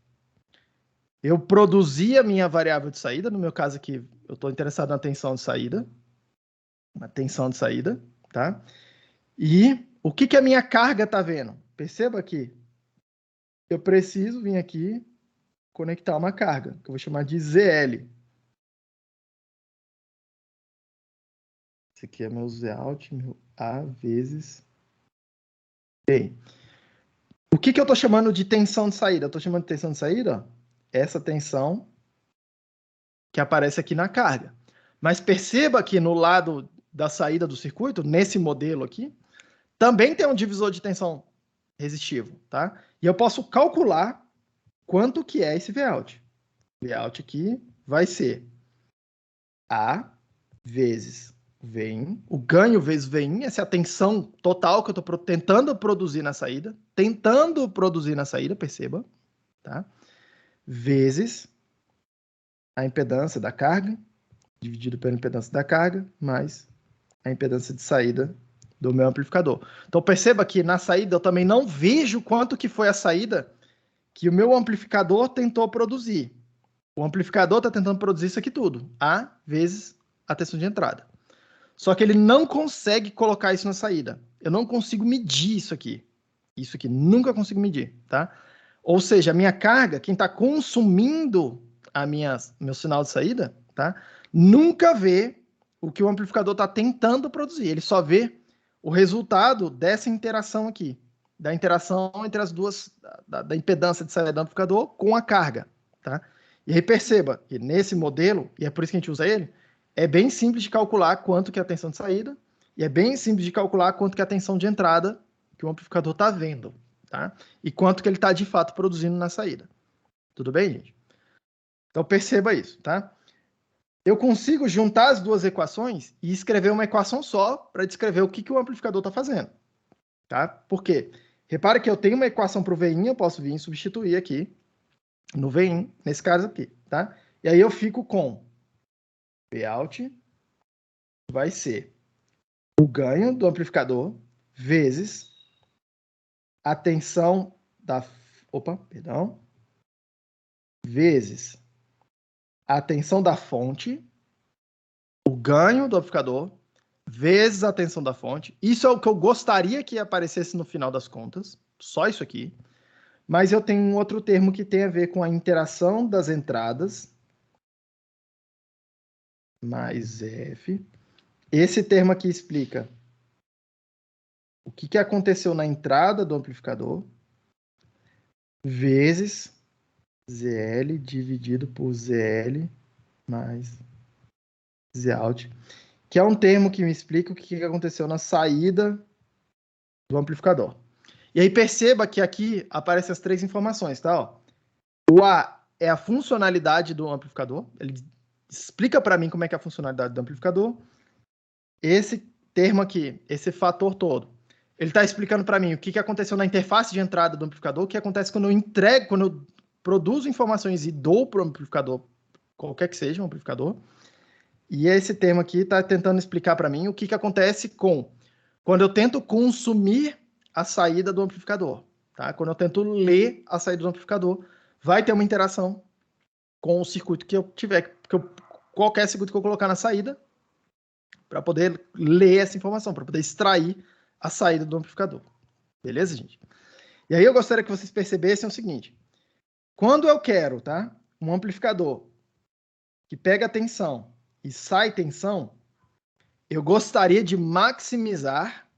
eu produzi a minha variável de saída, no meu caso aqui, eu estou interessado na tensão de saída, tá? E o que a minha carga está vendo? Perceba aqui, eu preciso vir aqui conectar uma carga, que eu vou chamar de ZL. Esse aqui é meu Zout, meu A vezes B. O que eu estou chamando de tensão de saída? Eu estou chamando de tensão de saída, ó, essa tensão que aparece aqui na carga. Mas perceba que no lado da saída do circuito, nesse modelo aqui, também tem um divisor de tensão resistivo, tá? E eu posso calcular quanto que é esse Vout. Vout aqui vai ser A vezes V1, o ganho vezes V1, essa é a tensão total que eu estou tentando produzir na saída, perceba, tá? Vezes a impedância da carga, dividido pela impedância da carga, mais a impedância de saída do meu amplificador. Então perceba que na saída eu também não vejo quanto que foi a saída que o meu amplificador tentou produzir. O amplificador está tentando produzir isso aqui tudo, A vezes a tensão de entrada. Só que ele não consegue colocar isso na saída. Eu não consigo medir isso aqui. Isso aqui nunca consigo medir, tá? Ou seja, a minha carga, quem está consumindo meu sinal de saída, tá? Nunca vê o que o amplificador está tentando produzir. Ele só vê o resultado dessa interação aqui, da interação entre as duas, da impedância de saída do amplificador com a carga, tá? E aí perceba que nesse modelo, e é por isso que a gente usa ele, é bem simples de calcular quanto que é a tensão de saída e é bem simples de calcular quanto que é a tensão de entrada que o amplificador está vendo, tá? E quanto que ele está de fato produzindo na saída. Tudo bem, gente? Então perceba isso, tá? Eu consigo juntar as duas equações e escrever uma equação só para descrever o que o amplificador está fazendo, tá? Por quê? Repara que eu tenho uma equação para o Vin, eu posso vir e substituir aqui no Vin, nesse caso aqui, tá? E aí eu fico com Vout vai ser o ganho do amplificador vezes a tensão da... Opa, perdão. Vezes a tensão da fonte, o ganho do amplificador, vezes a tensão da fonte. Isso é o que eu gostaria que aparecesse no final das contas. Só isso aqui. Mas eu tenho um outro termo que tem a ver com a interação das entradas. Mais F. Esse termo aqui explica o que aconteceu na entrada do amplificador. Vezes ZL dividido por ZL mais Zout, que é um termo que me explica o que aconteceu na saída do amplificador. E aí perceba que aqui aparecem as três informações, tá? Ó, o A é a funcionalidade do amplificador, ele explica para mim como é que é a funcionalidade do amplificador. Esse termo aqui, esse fator todo, ele está explicando para mim o que aconteceu na interface de entrada do amplificador, o que acontece quando eu entrego, quando eu produzo informações e dou para o amplificador, qualquer que seja o amplificador. E esse termo aqui está tentando explicar para mim o que acontece quando eu tento consumir a saída do amplificador. Tá? Quando eu tento ler a saída do amplificador, vai ter uma interação com o circuito que eu tiver, qualquer circuito que eu colocar na saída, para poder ler essa informação, para poder extrair a saída do amplificador. Beleza, gente? E aí eu gostaria que vocês percebessem o seguinte. Quando eu quero, tá, um amplificador que pega tensão e sai tensão, eu gostaria de maximizar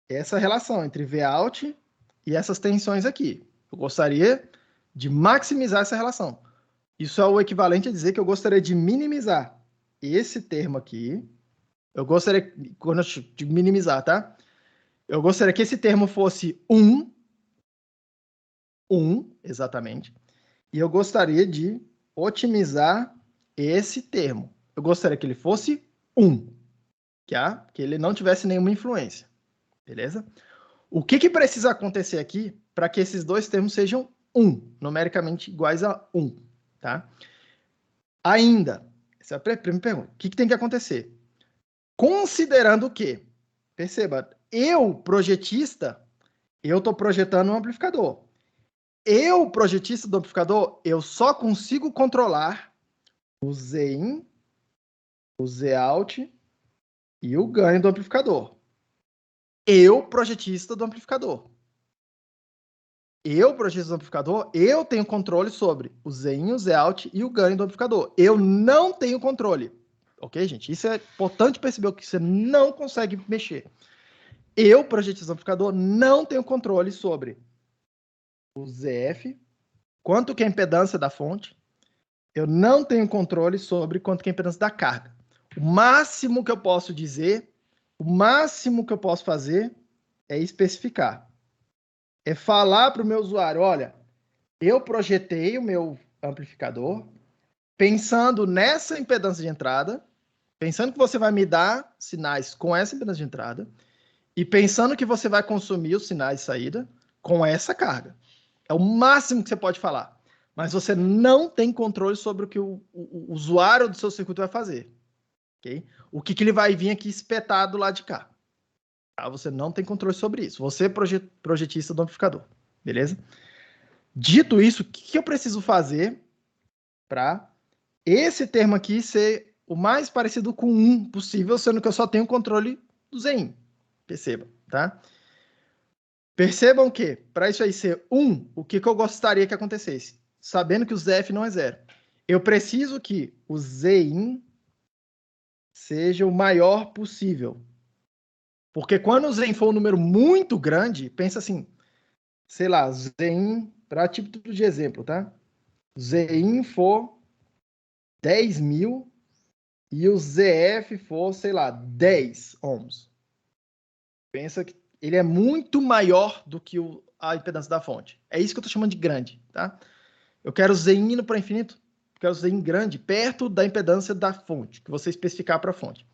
essa relação entre Vout e essas tensões aqui. Eu gostaria de maximizar essa relação. Isso é o equivalente a dizer que eu gostaria de minimizar esse termo aqui. Eu gostaria, quando eu de minimizar, tá? Eu gostaria que esse termo fosse 1, exatamente. E eu gostaria de otimizar esse termo. Eu gostaria que ele fosse 1, que ele não tivesse nenhuma influência. Beleza? O que precisa acontecer aqui para que esses dois termos sejam 1, numericamente iguais a 1, tá? Ainda, essa é a primeira pergunta. O que tem que acontecer? Considerando que, perceba, eu, projetista, eu estou projetando um amplificador. Eu, projetista do amplificador, eu só consigo controlar o Zin, o Zout e o ganho do amplificador. Eu, projetista do amplificador. Eu, projetista do amplificador, eu tenho controle sobre o Zin, o Zout e o ganho do amplificador. Eu não tenho controle. Ok, gente? Isso é importante perceber que você não consegue mexer. Eu, projetista do amplificador, não tenho controle sobre o ZF, quanto que é a impedância da fonte. Eu não tenho controle sobre quanto que é a impedância da carga. O máximo que eu posso dizer, o máximo que eu posso fazer é especificar. É falar para o meu usuário, olha, eu projetei o meu amplificador pensando nessa impedância de entrada, pensando que você vai me dar sinais com essa impedância de entrada e pensando que você vai consumir os sinais de saída com essa carga. É o máximo que você pode falar. Mas você não tem controle sobre o que o usuário do seu circuito vai fazer. Okay? O que ele vai vir aqui espetado lá de cá. Tá? Você não tem controle sobre isso. Você é projetista do amplificador. Beleza? Dito isso, o que eu preciso fazer para esse termo aqui ser o mais parecido com 1 possível, sendo que eu só tenho controle do Zin. Perceba, tá? Percebam que, para isso aí ser 1, o que eu gostaria que acontecesse? Sabendo que o ZF não é 0. Eu preciso que o Zin seja o maior possível. Porque quando o Zen for um número muito grande, pensa assim, sei lá, Zen, para título de exemplo, tá? Zen for 10.000 e o ZF for, sei lá, 10 ohms. Pensa que ele é muito maior do que a impedância da fonte. É isso que eu estou chamando de grande, tá? Eu quero Zen indo para infinito, eu quero Zen grande, perto da impedância da fonte, que você especificar para a fonte.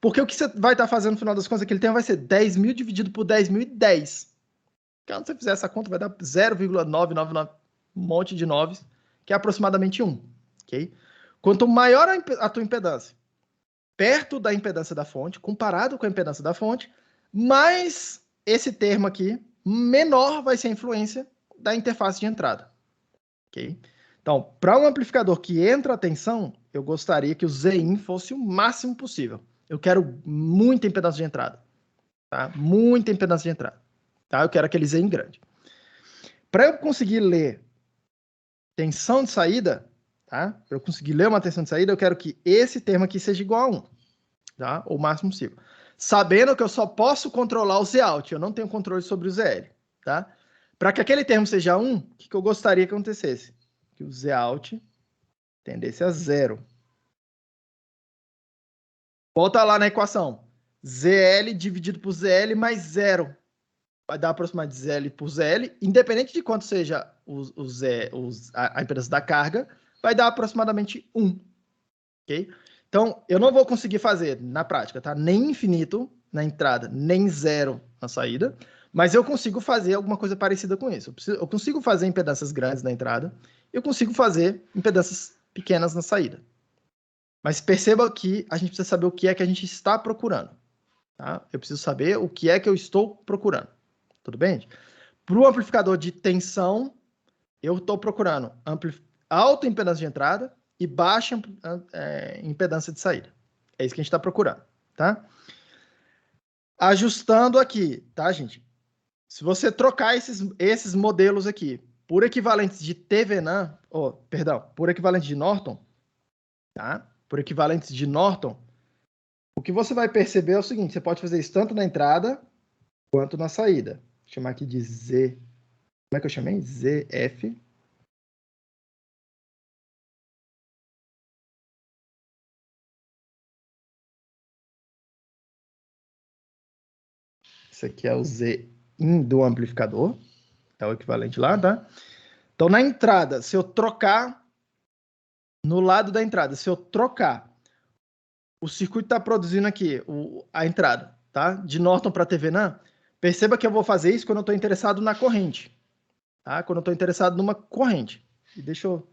Porque o que você vai estar fazendo no final das contas, aquele tempo vai ser 10.000 dividido por 10.010. Quando você fizer essa conta, vai dar 0,999, um monte de 9, que é aproximadamente 1. Okay? Quanto maior a tua impedância, perto da impedância da fonte, comparado com a impedância da fonte, mais esse termo aqui, menor vai ser a influência da interface de entrada. Okay? Então, para um amplificador que entra a tensão, eu gostaria que o Zin fosse o máximo possível. Eu quero muita impedância de entrada. Tá? Muita impedância de entrada. Tá? Eu quero aquele Zin grande. Para eu conseguir ler tensão de saída, tá? Para eu conseguir ler uma tensão de saída, eu quero que esse termo aqui seja igual a 1. Tá? O máximo possível. Sabendo que eu só posso controlar o Z-out, eu não tenho controle sobre o ZL. Tá? Para que aquele termo seja 1, o que eu gostaria que acontecesse? Que o Z-out tendesse a 0. Volta lá na equação. ZL dividido por ZL mais 0. Vai dar aproximadamente ZL por ZL. Independente de quanto seja a impedância da carga, vai dar aproximadamente 1. Ok? Então, eu não vou conseguir fazer, na prática, tá? Nem infinito na entrada, nem 0 na saída. Mas eu consigo fazer alguma coisa parecida com isso. Eu consigo fazer impedâncias grandes na entrada. Eu consigo fazer impedâncias pequenas na saída. Mas perceba que a gente precisa saber o que é que a gente está procurando. Tá? Eu preciso saber o que é que eu estou procurando. Tudo bem? Para o amplificador de tensão, eu estou procurando alta impedância de entrada e baixa impedância de saída. É isso que a gente está procurando. Tá? Ajustando aqui, tá, gente? Se você trocar esses modelos aqui por equivalentes de Thevenin, por equivalentes de Norton, tá? Por equivalentes de Norton, o que você vai perceber é o seguinte, você pode fazer isso tanto na entrada quanto na saída. Vou chamar aqui de Z. Como é que eu chamei? ZF. Isso aqui é o Z-in do amplificador. É o equivalente lá, tá? Então, na entrada, se eu trocar, no lado da entrada, se eu trocar, o circuito está produzindo aqui a entrada, tá? De Norton para Thevenin. Perceba que eu vou fazer isso quando eu estou interessado na corrente. Tá? Quando eu estou interessado numa corrente. E deixa eu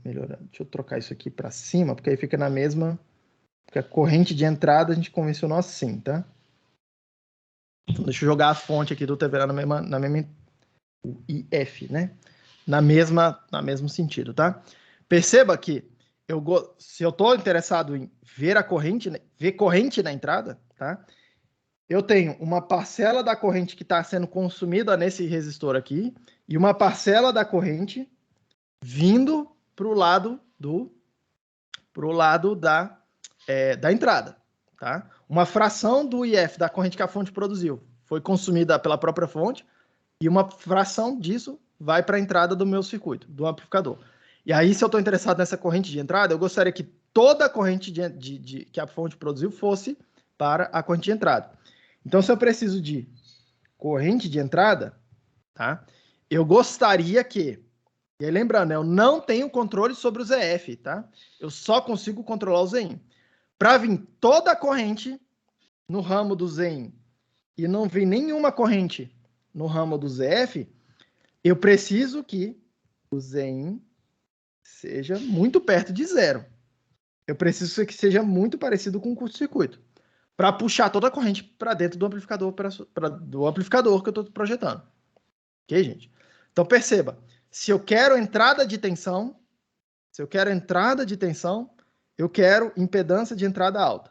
melhorar. Deixa eu trocar isso aqui para cima, porque aí fica na mesma... Porque a corrente de entrada a gente convencionou assim, tá? Então, deixa eu jogar a fonte aqui do Thevenin na mesma o IF, né? Na mesmo sentido, tá? Perceba que se eu estou interessado em ver corrente na entrada, tá? Eu tenho uma parcela da corrente que está sendo consumida nesse resistor aqui e uma parcela da corrente vindo para o lado da entrada, tá? Uma fração do IF da corrente que a fonte produziu foi consumida pela própria fonte e uma fração disso vai para a entrada do meu circuito, do amplificador. E aí, se eu estou interessado nessa corrente de entrada, eu gostaria que toda a corrente que a fonte produziu fosse para a corrente de entrada. Então, se eu preciso de corrente de entrada, tá? Eu gostaria que... E aí, lembrando, eu não tenho controle sobre o ZF, tá? Eu só consigo controlar o Zin. Para vir toda a corrente no ramo do Zin e não vir nenhuma corrente no ramo do ZF, eu preciso que o Zin seja muito perto de 0. Eu preciso que seja muito parecido com o curto-circuito para puxar toda a corrente para dentro do amplificador, do amplificador que eu estou projetando. Ok, gente? Então, perceba, se eu quero entrada de tensão, eu quero impedância de entrada alta.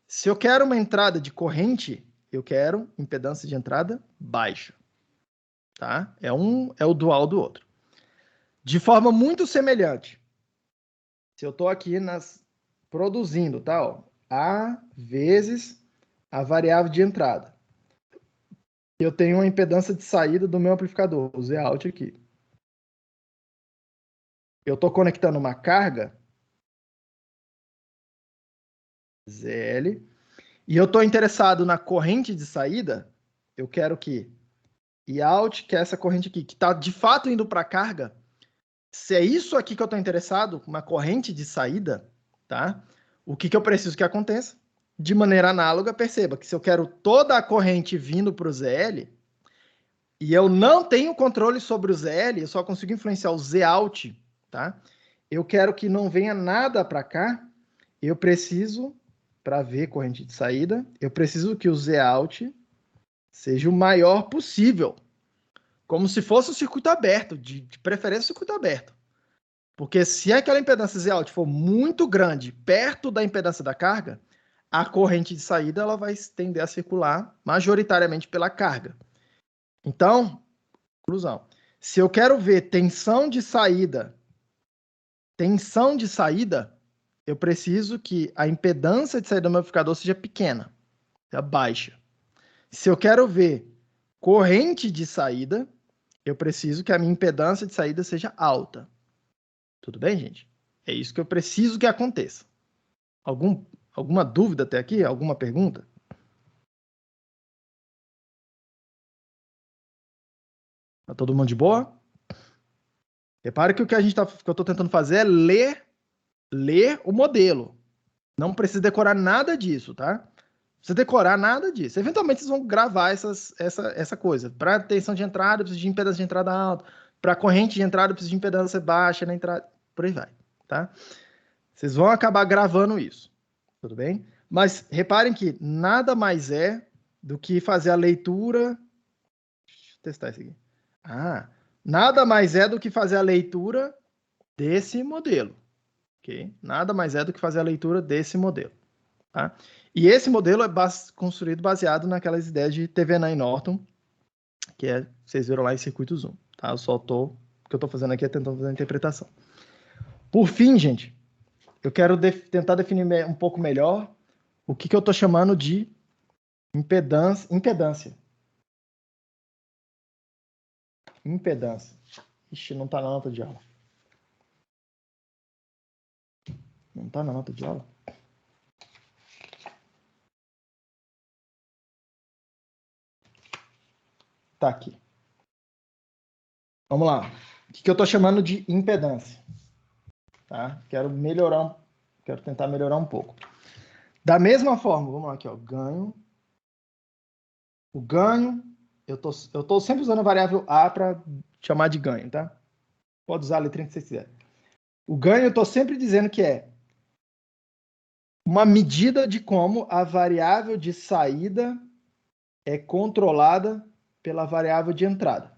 Se eu quero uma entrada de corrente, eu quero impedância de entrada baixa. Tá? É o dual do outro. De forma muito semelhante, se eu estou aqui produzindo, tá? Ó, A vezes a variável de entrada. Eu tenho uma impedância de saída do meu amplificador, o Zout aqui. Eu estou conectando uma carga, ZL, e eu estou interessado na corrente de saída, eu quero que Iout, que é essa corrente aqui, que está de fato indo para a carga, se é isso aqui que eu estou interessado, uma corrente de saída, tá? O que eu preciso que aconteça? De maneira análoga, perceba que se eu quero toda a corrente vindo para o ZL, e eu não tenho controle sobre o ZL, eu só consigo influenciar o Zout, tá? Eu quero que não venha nada para cá, eu preciso, para ver corrente de saída, eu preciso que o Zout seja o maior possível, como se fosse o circuito aberto, de preferência o circuito aberto. Porque se aquela impedância Zout for muito grande, perto da impedância da carga, a corrente de saída ela vai tender a circular majoritariamente pela carga. Então, conclusão, se eu quero ver tensão de saída, eu preciso que a impedância de saída do meu amplificador seja pequena, seja baixa. Se eu quero ver corrente de saída, eu preciso que a minha impedância de saída seja alta. Tudo bem, gente? É isso que eu preciso que aconteça. Alguma dúvida até aqui? Alguma pergunta? Tá todo mundo de boa? Repare que o que que eu estou tentando fazer é ler o modelo. Não precisa decorar nada disso, tá? Não precisa decorar nada disso. Eventualmente vocês vão gravar essa coisa. Para tensão de entrada, eu preciso de impedância de entrada alta. Para corrente de entrada, eu preciso de impedância baixa na entrada. Por aí vai, tá? Vocês vão acabar gravando isso. Tudo bem? Mas reparem que nada mais é do que fazer a leitura. Deixa eu testar isso aqui. Nada mais é do que fazer a leitura desse modelo. Okay? Nada mais é do que fazer a leitura desse modelo. Tá? E esse modelo é construído baseado naquelas ideias de TV9 Norton, que vocês viram lá em circuito Zoom. Tá? O que eu estou fazendo aqui é tentando fazer a interpretação. Por fim, gente, eu quero tentar definir um pouco melhor o que eu estou chamando de impedância. Ixi, não está na nota de aula. Não está na nota de aula? Tá aqui. Vamos lá. O que eu estou chamando de impedância? Tá? Quero tentar melhorar um pouco. Da mesma forma, vamos lá aqui, ó, ganho. O ganho, eu tô sempre usando a variável A para chamar de ganho, tá? Pode usar a letrinha que você quiser. O ganho, eu estou sempre dizendo que é uma medida de como a variável de saída é controlada pela variável de entrada.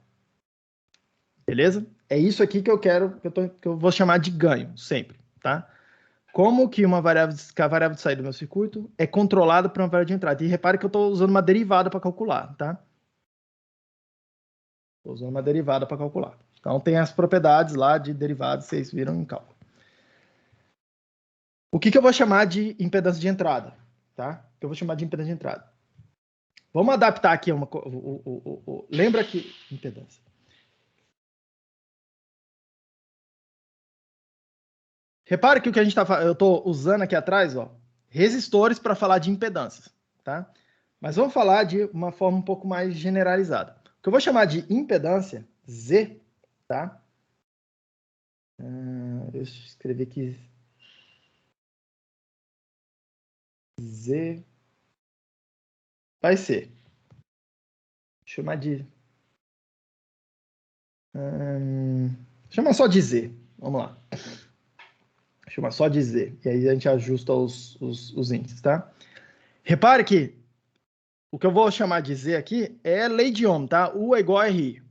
Beleza? É isso aqui que que eu vou chamar de ganho, sempre, tá? Como que a variável de saída do meu circuito é controlada por uma variável de entrada. E repare que eu estou usando uma derivada para calcular, tá? Estou usando uma derivada para calcular. Então, tem as propriedades lá de derivadas, vocês viram em cálculo. O que eu vou chamar de impedância de entrada, tá? Eu vou chamar de impedância de entrada. Vamos adaptar aqui lembra que impedância. Repare que o que eu estou usando aqui atrás, ó, resistores para falar de impedâncias, tá? Mas vamos falar de uma forma um pouco mais generalizada. O que eu vou chamar de impedância, Z, tá? Deixa eu escrever aqui. Z vai ser. Chamar de. Chama só de Z. Vamos lá. Chama só de Z. E aí a gente ajusta os índices, tá? Repare que o que eu vou chamar de Z aqui é lei de Ohm, tá? U é igual a RI.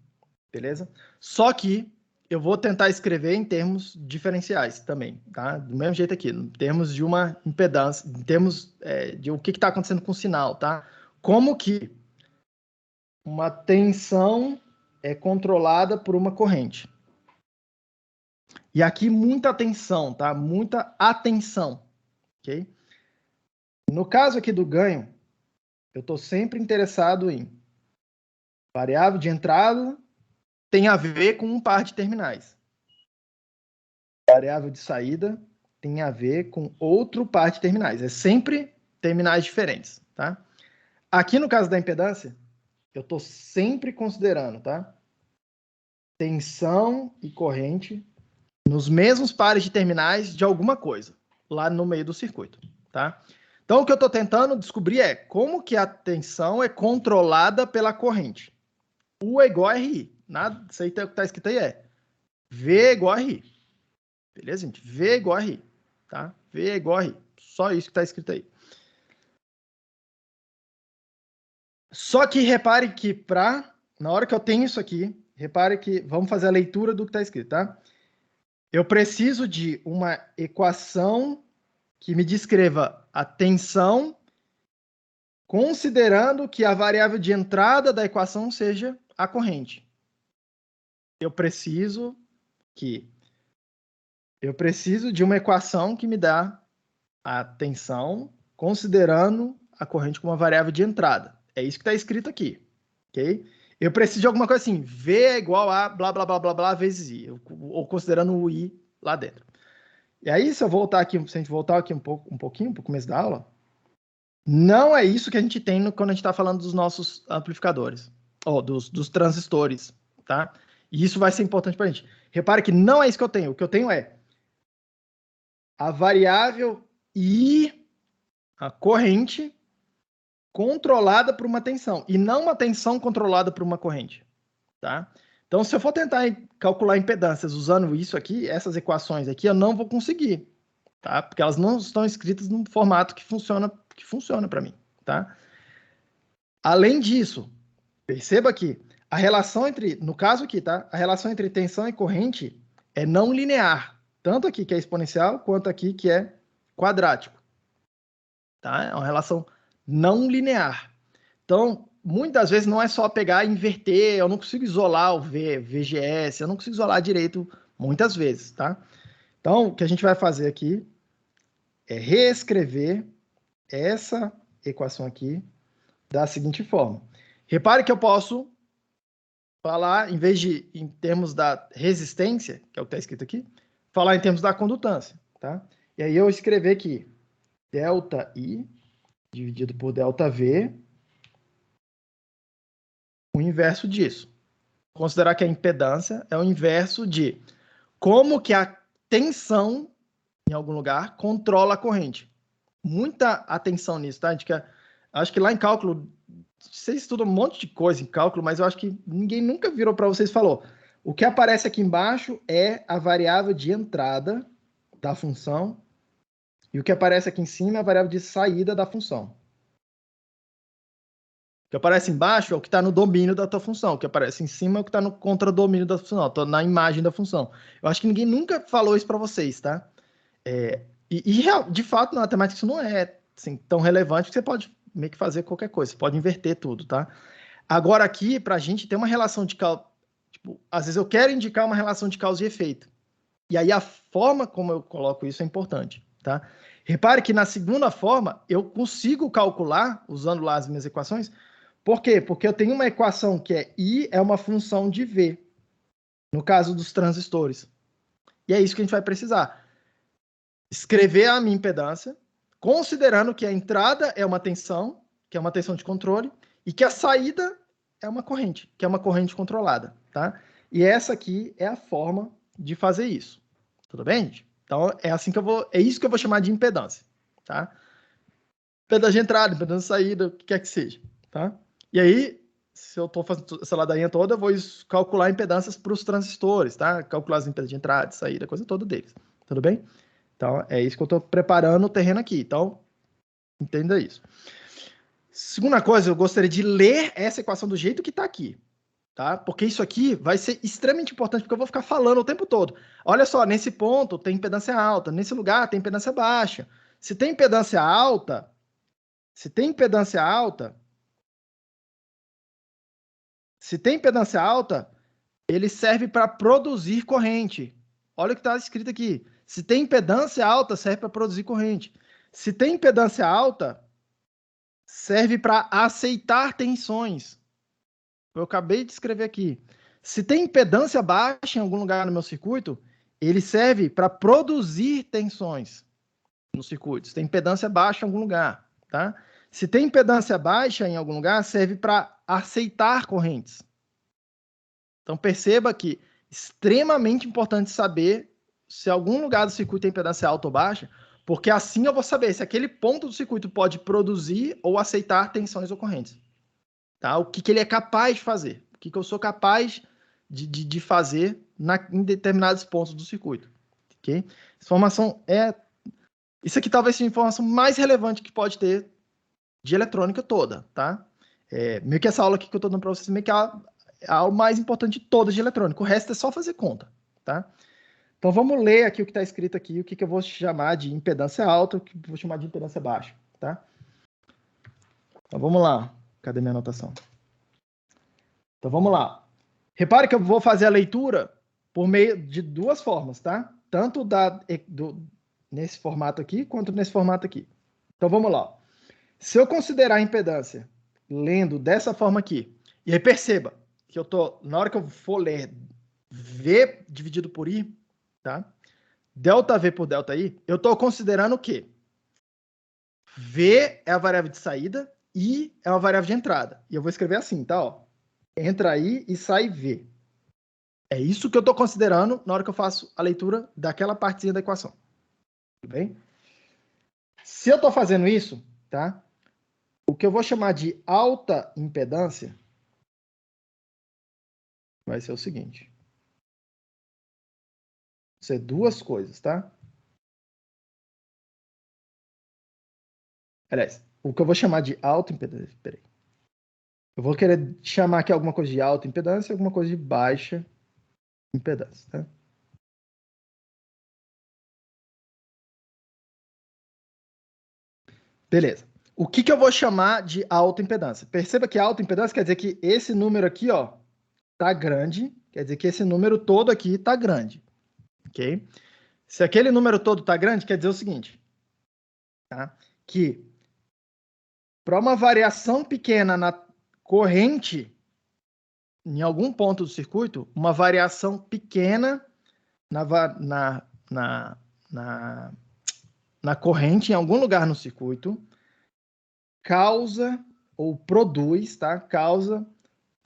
Beleza? Só que eu vou tentar escrever em termos diferenciais também, tá? Do mesmo jeito aqui, em termos de uma impedância, em termos de o que está acontecendo com o sinal, tá? como que uma tensão é controlada por uma corrente. E aqui muita atenção, tá? Muita atenção, ok? No caso aqui do ganho, eu estou sempre interessado em variável de entrada tem a ver com um par de terminais. Variável de saída tem a ver com outro par de terminais. É sempre terminais diferentes, tá? Aqui no caso da impedância, eu estou sempre considerando, tá? Tensão e corrente nos mesmos pares de terminais de alguma coisa, lá no meio do circuito, tá? Então, o que eu estou tentando descobrir é como que a tensão é controlada pela corrente. U é igual a RI. Nada, isso aí que está escrito aí é V é igual a RI. Beleza, gente? V é igual a RI, tá? V é igual a RI. Só isso que está escrito aí. Só que repare que na hora que eu tenho isso aqui, repare que vamos fazer a leitura do que está escrito, tá? Eu preciso de uma equação que me descreva a tensão, considerando que a variável de entrada da equação seja a corrente. Eu preciso de uma equação que me dá a tensão, considerando a corrente como uma variável de entrada. É isso que está escrito aqui, ok? Eu preciso de alguma coisa assim, V é igual a blá, blá, blá, blá, blá, vezes I, ou considerando o I lá dentro. E aí, se a gente voltar aqui um pouquinho para o começo da aula, não é isso que a gente tem quando a gente está falando dos nossos amplificadores, ou dos transistores, tá? E isso vai ser importante para a gente. Repare que não é isso que eu tenho. O que eu tenho é a variável I, a corrente, controlada por uma tensão, e não uma tensão controlada por uma corrente, tá? Então, se eu for tentar calcular impedâncias usando isso aqui, essas equações aqui, eu não vou conseguir, tá? Porque elas não estão escritas num formato que funciona para mim, tá? Além disso, perceba que a relação no caso aqui, tá? A relação entre tensão e corrente é não linear, tanto aqui que é exponencial, quanto aqui que é quadrático, tá? É uma relação não linear. Então, muitas vezes não é só pegar e inverter, eu não consigo isolar o VGS, eu não consigo isolar direito muitas vezes, tá? Então, o que a gente vai fazer aqui é reescrever essa equação aqui da seguinte forma. Repare que eu posso falar, em vez de em termos da resistência, que é o que está escrito aqui, falar em termos da condutância, tá? E aí eu escrever aqui delta I dividido por delta V, o inverso disso. Considerar que a impedância é o inverso de como que a tensão em algum lugar controla a corrente. Muita atenção nisso, tá? Acho que lá em cálculo, vocês estudam um monte de coisa em cálculo, mas eu acho que ninguém nunca virou para vocês e falou. O que aparece aqui embaixo é a variável de entrada da função e o que aparece aqui em cima é a variável de saída da função. O que aparece embaixo é o que está no domínio da tua função. O que aparece em cima é o que está no contradomínio da função, na imagem da função. Eu acho que ninguém nunca falou isso para vocês, tá? De fato, na matemática isso não é assim, tão relevante que você pode meio que fazer qualquer coisa. Você pode inverter tudo, tá? Agora aqui, para a gente ter uma relação de causa... Tipo, às vezes eu quero indicar uma relação de causa e efeito. E aí a forma como eu coloco isso é importante, tá? Repare que na segunda forma, eu consigo calcular, usando lá as minhas equações. Por quê? Porque eu tenho uma equação que é I é uma função de V, no caso dos transistores. E é isso que a gente vai precisar. Escrever a minha impedância, considerando que a entrada é uma tensão, que é uma tensão de controle, e que a saída é uma corrente, que é uma corrente controlada, tá? E essa aqui é a forma de fazer isso. Tudo bem, gente? Então, é isso que eu vou chamar de impedância, tá? Impedância de entrada, impedância de saída, o que quer que seja, tá? E aí, se eu estou fazendo essa ladainha toda, eu vou calcular impedâncias para os transistores, tá? Calcular as impedâncias de entrada, de saída, coisa toda deles. Tudo bem? Então, é isso que eu estou preparando o terreno aqui. Então, entenda isso. Segunda coisa, eu gostaria de ler essa equação do jeito que está aqui, tá? Porque isso aqui vai ser extremamente importante, porque eu vou ficar falando o tempo todo. Olha só, nesse ponto tem impedância alta, nesse lugar tem impedância baixa. Se tem impedância alta, Se tem impedância alta, ele serve para produzir corrente. Olha o que está escrito aqui. Se tem impedância alta, serve para produzir corrente. Se tem impedância alta, serve para aceitar tensões. Eu acabei de escrever aqui. Se tem impedância baixa em algum lugar no meu circuito, ele serve para produzir tensões no circuito. Se tem impedância baixa em algum lugar, tá? Se tem impedância baixa em algum lugar, serve para aceitar correntes. Então perceba que é extremamente importante saber se algum lugar do circuito tem impedância alta ou baixa, porque assim eu vou saber se aquele ponto do circuito pode produzir ou aceitar tensões ou correntes. Tá? O que ele é capaz de fazer, o que eu sou capaz de fazer em determinados pontos do circuito. Okay? Essa informação isso aqui talvez seja a informação mais relevante que pode ter de eletrônica toda, tá? Meio que essa aula aqui que eu estou dando para vocês, meio que é a mais importante de todas de eletrônica. O resto é só fazer conta, tá? Então vamos ler aqui o que está escrito aqui, o que eu vou chamar de impedância alta, o que eu vou chamar de impedância baixa, tá? Então vamos lá. Cadê minha anotação? Então vamos lá. Repare que eu vou fazer a leitura por meio de duas formas, tá? Tanto nesse formato aqui, quanto nesse formato aqui. Então vamos lá. Se eu considerar a impedância lendo dessa forma aqui, e aí perceba que na hora que eu for ler V dividido por I, tá? Delta V por delta I, eu estou considerando o quê? V é a variável de saída, I é uma variável de entrada. E eu vou escrever assim, tá? Ó. Entra I e sai V. É isso que eu estou considerando na hora que eu faço a leitura daquela partezinha da equação. Tudo bem? Se eu estou fazendo isso, tá? O que eu vou chamar de alta impedância vai ser o seguinte. Vai ser duas coisas, tá? Aliás, o que eu vou chamar de alta impedância... Peraí. Eu vou querer chamar aqui alguma coisa de alta impedância e alguma coisa de baixa impedância, tá? Beleza. O que eu vou chamar de alta impedância? Perceba que alta impedância quer dizer que esse número aqui, ó, tá grande. Quer dizer que esse número todo aqui tá grande. Ok? Se aquele número todo tá grande, quer dizer o seguinte, tá? Que para uma variação pequena na corrente, em algum ponto do circuito, uma variação pequena na corrente, em algum lugar no circuito, causa ou produz, tá? Causa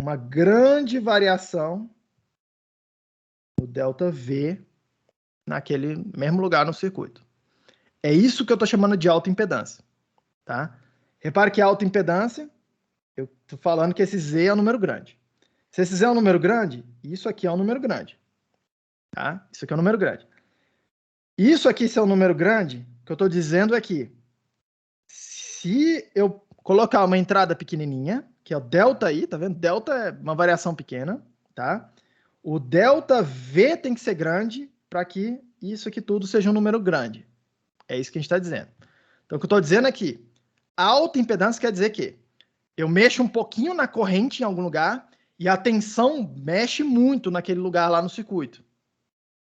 uma grande variação no ΔV naquele mesmo lugar no circuito. É isso que eu estou chamando de alta impedância, tá? Repare que a alta impedância, eu estou falando que esse Z é um número grande. Se esse Z é um número grande, isso aqui é um número grande, tá? Isso aqui é um número grande. Isso aqui, se é um número grande, o que eu estou dizendo é que se eu colocar uma entrada pequenininha, que é o ΔI, tá vendo? Delta é uma variação pequena, tá? O ΔV tem que ser grande para que isso aqui tudo seja um número grande. É isso que a gente está dizendo. Então, o que eu estou dizendo aqui, alta impedância quer dizer que eu mexo um pouquinho na corrente em algum lugar e a tensão mexe muito naquele lugar lá no circuito.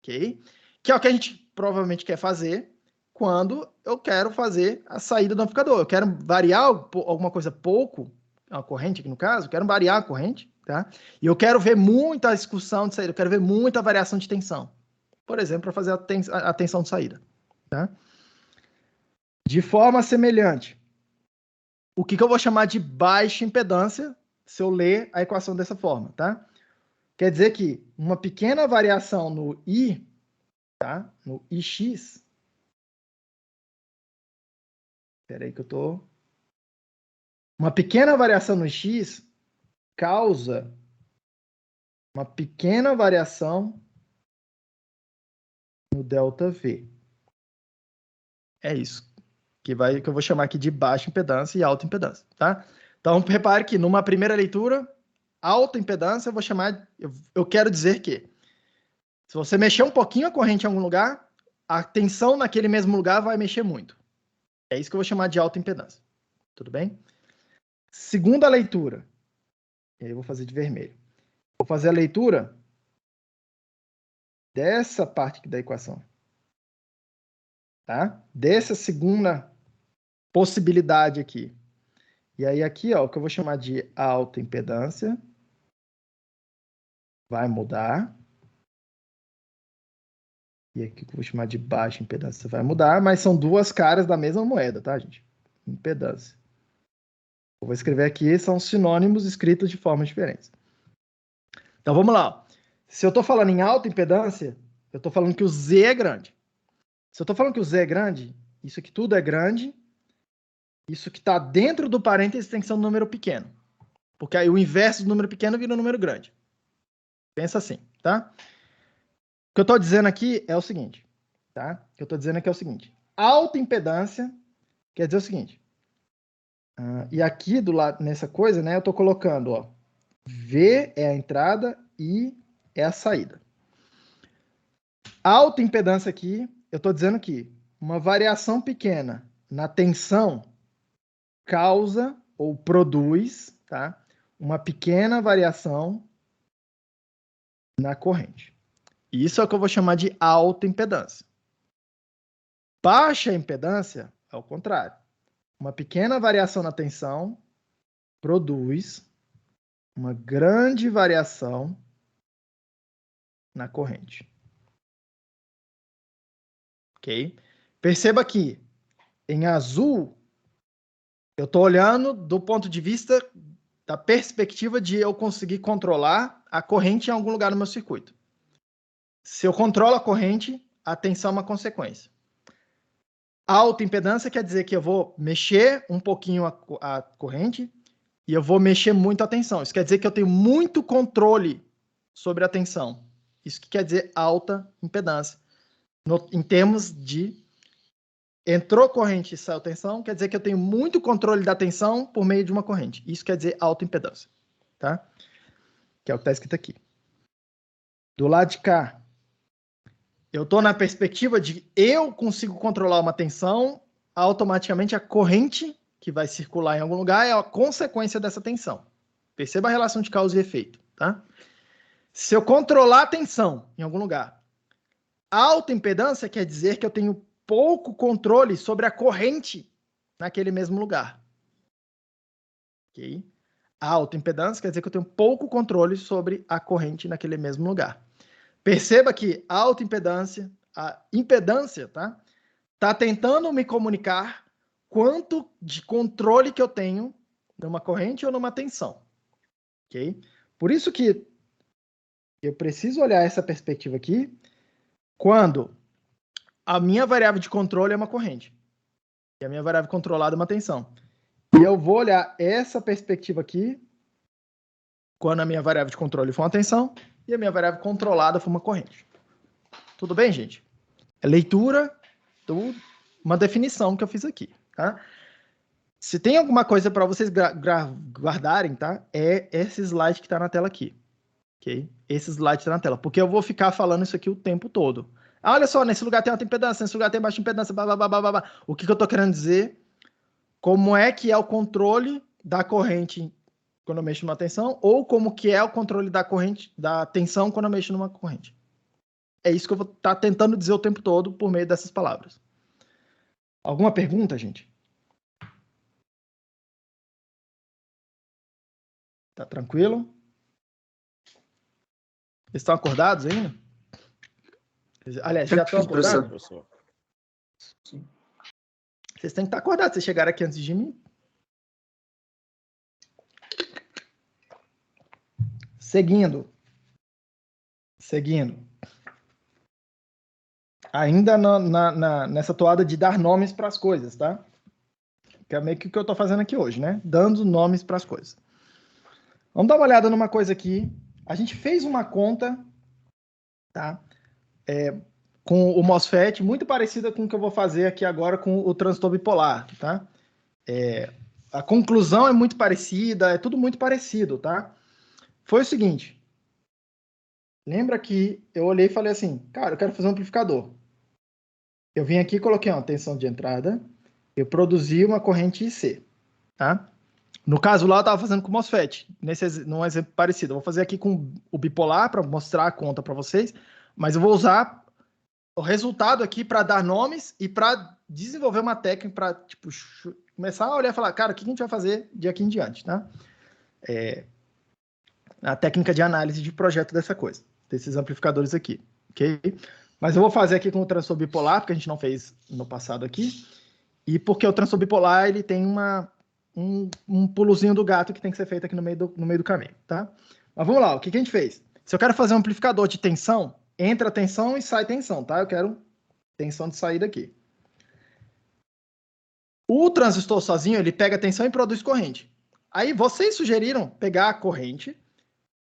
Ok? Que é o que a gente provavelmente quer fazer quando eu quero fazer a saída do amplificador. Eu quero variar alguma coisa pouco, a corrente aqui no caso, eu quero variar a corrente, tá? E eu quero ver muita excursão de saída, eu quero ver muita variação de tensão. Por exemplo, para fazer a tensão de saída, tá? De forma semelhante, o que eu vou chamar de baixa impedância se eu ler a equação dessa forma, tá? Quer dizer que uma pequena variação no I, tá? No IX. Espera aí que eu tô... Uma pequena variação no X causa uma pequena variação no ΔV. É isso. Que eu vou chamar aqui de baixa impedância e alta impedância, tá? Então, repare que numa primeira leitura, alta impedância, eu vou chamar... Eu quero dizer que se você mexer um pouquinho a corrente em algum lugar, a tensão naquele mesmo lugar vai mexer muito. É isso que eu vou chamar de alta impedância. Tudo bem? Segunda leitura. E aí eu vou fazer de vermelho. Vou fazer a leitura dessa parte aqui da equação. Tá? Dessa segunda possibilidade aqui. E aí aqui, ó, o que eu vou chamar de autoimpedância vai mudar. E aqui o que eu vou chamar de baixa impedância vai mudar, mas são duas caras da mesma moeda, tá, gente? Impedância. Eu vou escrever aqui, são sinônimos escritos de formas diferentes. Então vamos lá. Ó. Se eu estou falando em alta impedância, eu estou falando que o Z é grande. Se eu estou falando que o Z é grande, isso aqui tudo é grande. Isso que está dentro do parênteses tem que ser um número pequeno. Porque aí o inverso do número pequeno vira um número grande. Pensa assim, tá? O que eu estou dizendo aqui é o seguinte, tá? O que eu estou dizendo aqui é o seguinte. Alta impedância quer dizer o seguinte. E aqui do lado, nessa coisa, né? Eu estou colocando, ó. V é a entrada e é a saída. Alta impedância aqui, eu estou dizendo que uma variação pequena na tensão causa ou produz, tá? Uma pequena variação na corrente. Isso é o que eu vou chamar de alta impedância. Baixa impedância é o contrário. Uma pequena variação na tensão produz uma grande variação na corrente. Ok? Perceba que em azul eu estou olhando do ponto de vista da perspectiva de eu conseguir controlar a corrente em algum lugar no meu circuito. Se eu controlo a corrente, a tensão é uma consequência. Alta impedância quer dizer que eu vou mexer um pouquinho a corrente e eu vou mexer muito a tensão. Isso quer dizer que eu tenho muito controle sobre a tensão. Isso que quer dizer alta impedância. Em termos de entrou corrente e saiu tensão, quer dizer que eu tenho muito controle da tensão por meio de uma corrente. Isso quer dizer alta impedância. Tá? Que é o que está escrito aqui. Do lado de cá, eu estou na perspectiva de eu consigo controlar uma tensão, automaticamente a corrente que vai circular em algum lugar é a consequência dessa tensão. Perceba a relação de causa e efeito, tá? Se eu controlar a tensão em algum lugar, alta impedância quer dizer que eu tenho pouco controle sobre a corrente naquele mesmo lugar. Ok? Alta impedância quer dizer que eu tenho pouco controle sobre a corrente naquele mesmo lugar. Perceba que a alta impedância, a impedância, tá? Tá tentando me comunicar quanto de controle que eu tenho numa corrente ou numa tensão. Ok? Por isso que eu preciso olhar essa perspectiva aqui quando a minha variável de controle é uma corrente e a minha variável controlada é uma tensão. E eu vou olhar essa perspectiva aqui quando a minha variável de controle for uma tensão e a minha variável controlada for uma corrente. Tudo bem, gente? É leitura, uma definição que eu fiz aqui, tá? Se tem alguma coisa para vocês guardarem, tá? É esse slide que está na tela aqui, ok? Esse slide está na tela, porque eu vou ficar falando isso aqui o tempo todo. Olha só, nesse lugar tem alta impedância, nesse lugar tem baixa impedância, blá, blá, blá, blá, blá. O que eu estou querendo dizer? Como é que é o controle da corrente quando eu mexo numa tensão, ou como que é o controle da corrente, da tensão quando eu mexo numa corrente. É isso que eu vou estar tentando dizer o tempo todo por meio dessas palavras. Alguma pergunta, gente? Tá tranquilo? Vocês estão acordados ainda? Aliás, já estão acordados? Professor. Sim. Vocês têm que estar acordados. Vocês chegaram aqui antes de mim. Seguindo. Ainda nessa toada de dar nomes para as coisas, tá? Que é meio que o que eu estou fazendo aqui hoje, né? Dando nomes para as coisas. Vamos dar uma olhada numa coisa aqui. A gente fez uma conta, tá? Com o MOSFET, muito parecida com o que eu vou fazer aqui agora com o transistor bipolar, tá? A conclusão é muito parecida, é tudo muito parecido, tá? Foi o seguinte. Lembra que eu olhei e falei assim, cara, eu quero fazer um amplificador. Eu vim aqui e coloquei uma tensão de entrada, eu produzi uma corrente IC, tá? No caso lá, eu estava fazendo com o MOSFET, num exemplo parecido. Eu vou fazer aqui com o bipolar para mostrar a conta para vocês, mas eu vou usar o resultado aqui para dar nomes e para desenvolver uma técnica para tipo, começar a olhar e falar, cara, o que a gente vai fazer de aqui em diante, tá? A técnica de análise de projeto dessa coisa, desses amplificadores aqui, ok? Mas eu vou fazer aqui com o transistor bipolar, porque a gente não fez no passado aqui, e porque o transistor bipolar, ele tem um pulozinho do gato que tem que ser feito aqui no meio do caminho, tá? Mas vamos lá, o que a gente fez? Se eu quero fazer um amplificador de tensão, entra tensão e sai tensão, tá? Eu quero tensão de saída aqui. O transistor sozinho, ele pega tensão e produz corrente. Aí vocês sugeriram pegar a corrente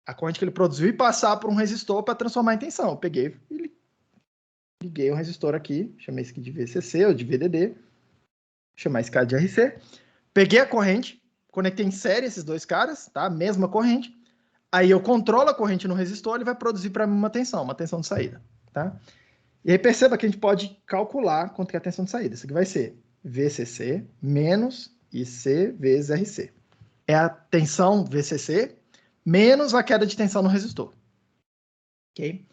que ele produziu e passar por um resistor para transformar em tensão. Eu peguei e liguei o resistor aqui, chamei esse aqui de VCC ou de VDD, chamar esse cara de RC. Peguei a corrente, conectei em série esses dois caras, tá? Mesma corrente. Aí eu controlo a corrente no resistor, ele vai produzir para mim uma tensão de saída, tá? E aí perceba que a gente pode calcular quanto que é a tensão de saída. Isso aqui vai ser VCC menos IC vezes RC. É a tensão VCC menos a queda de tensão no resistor. Ok?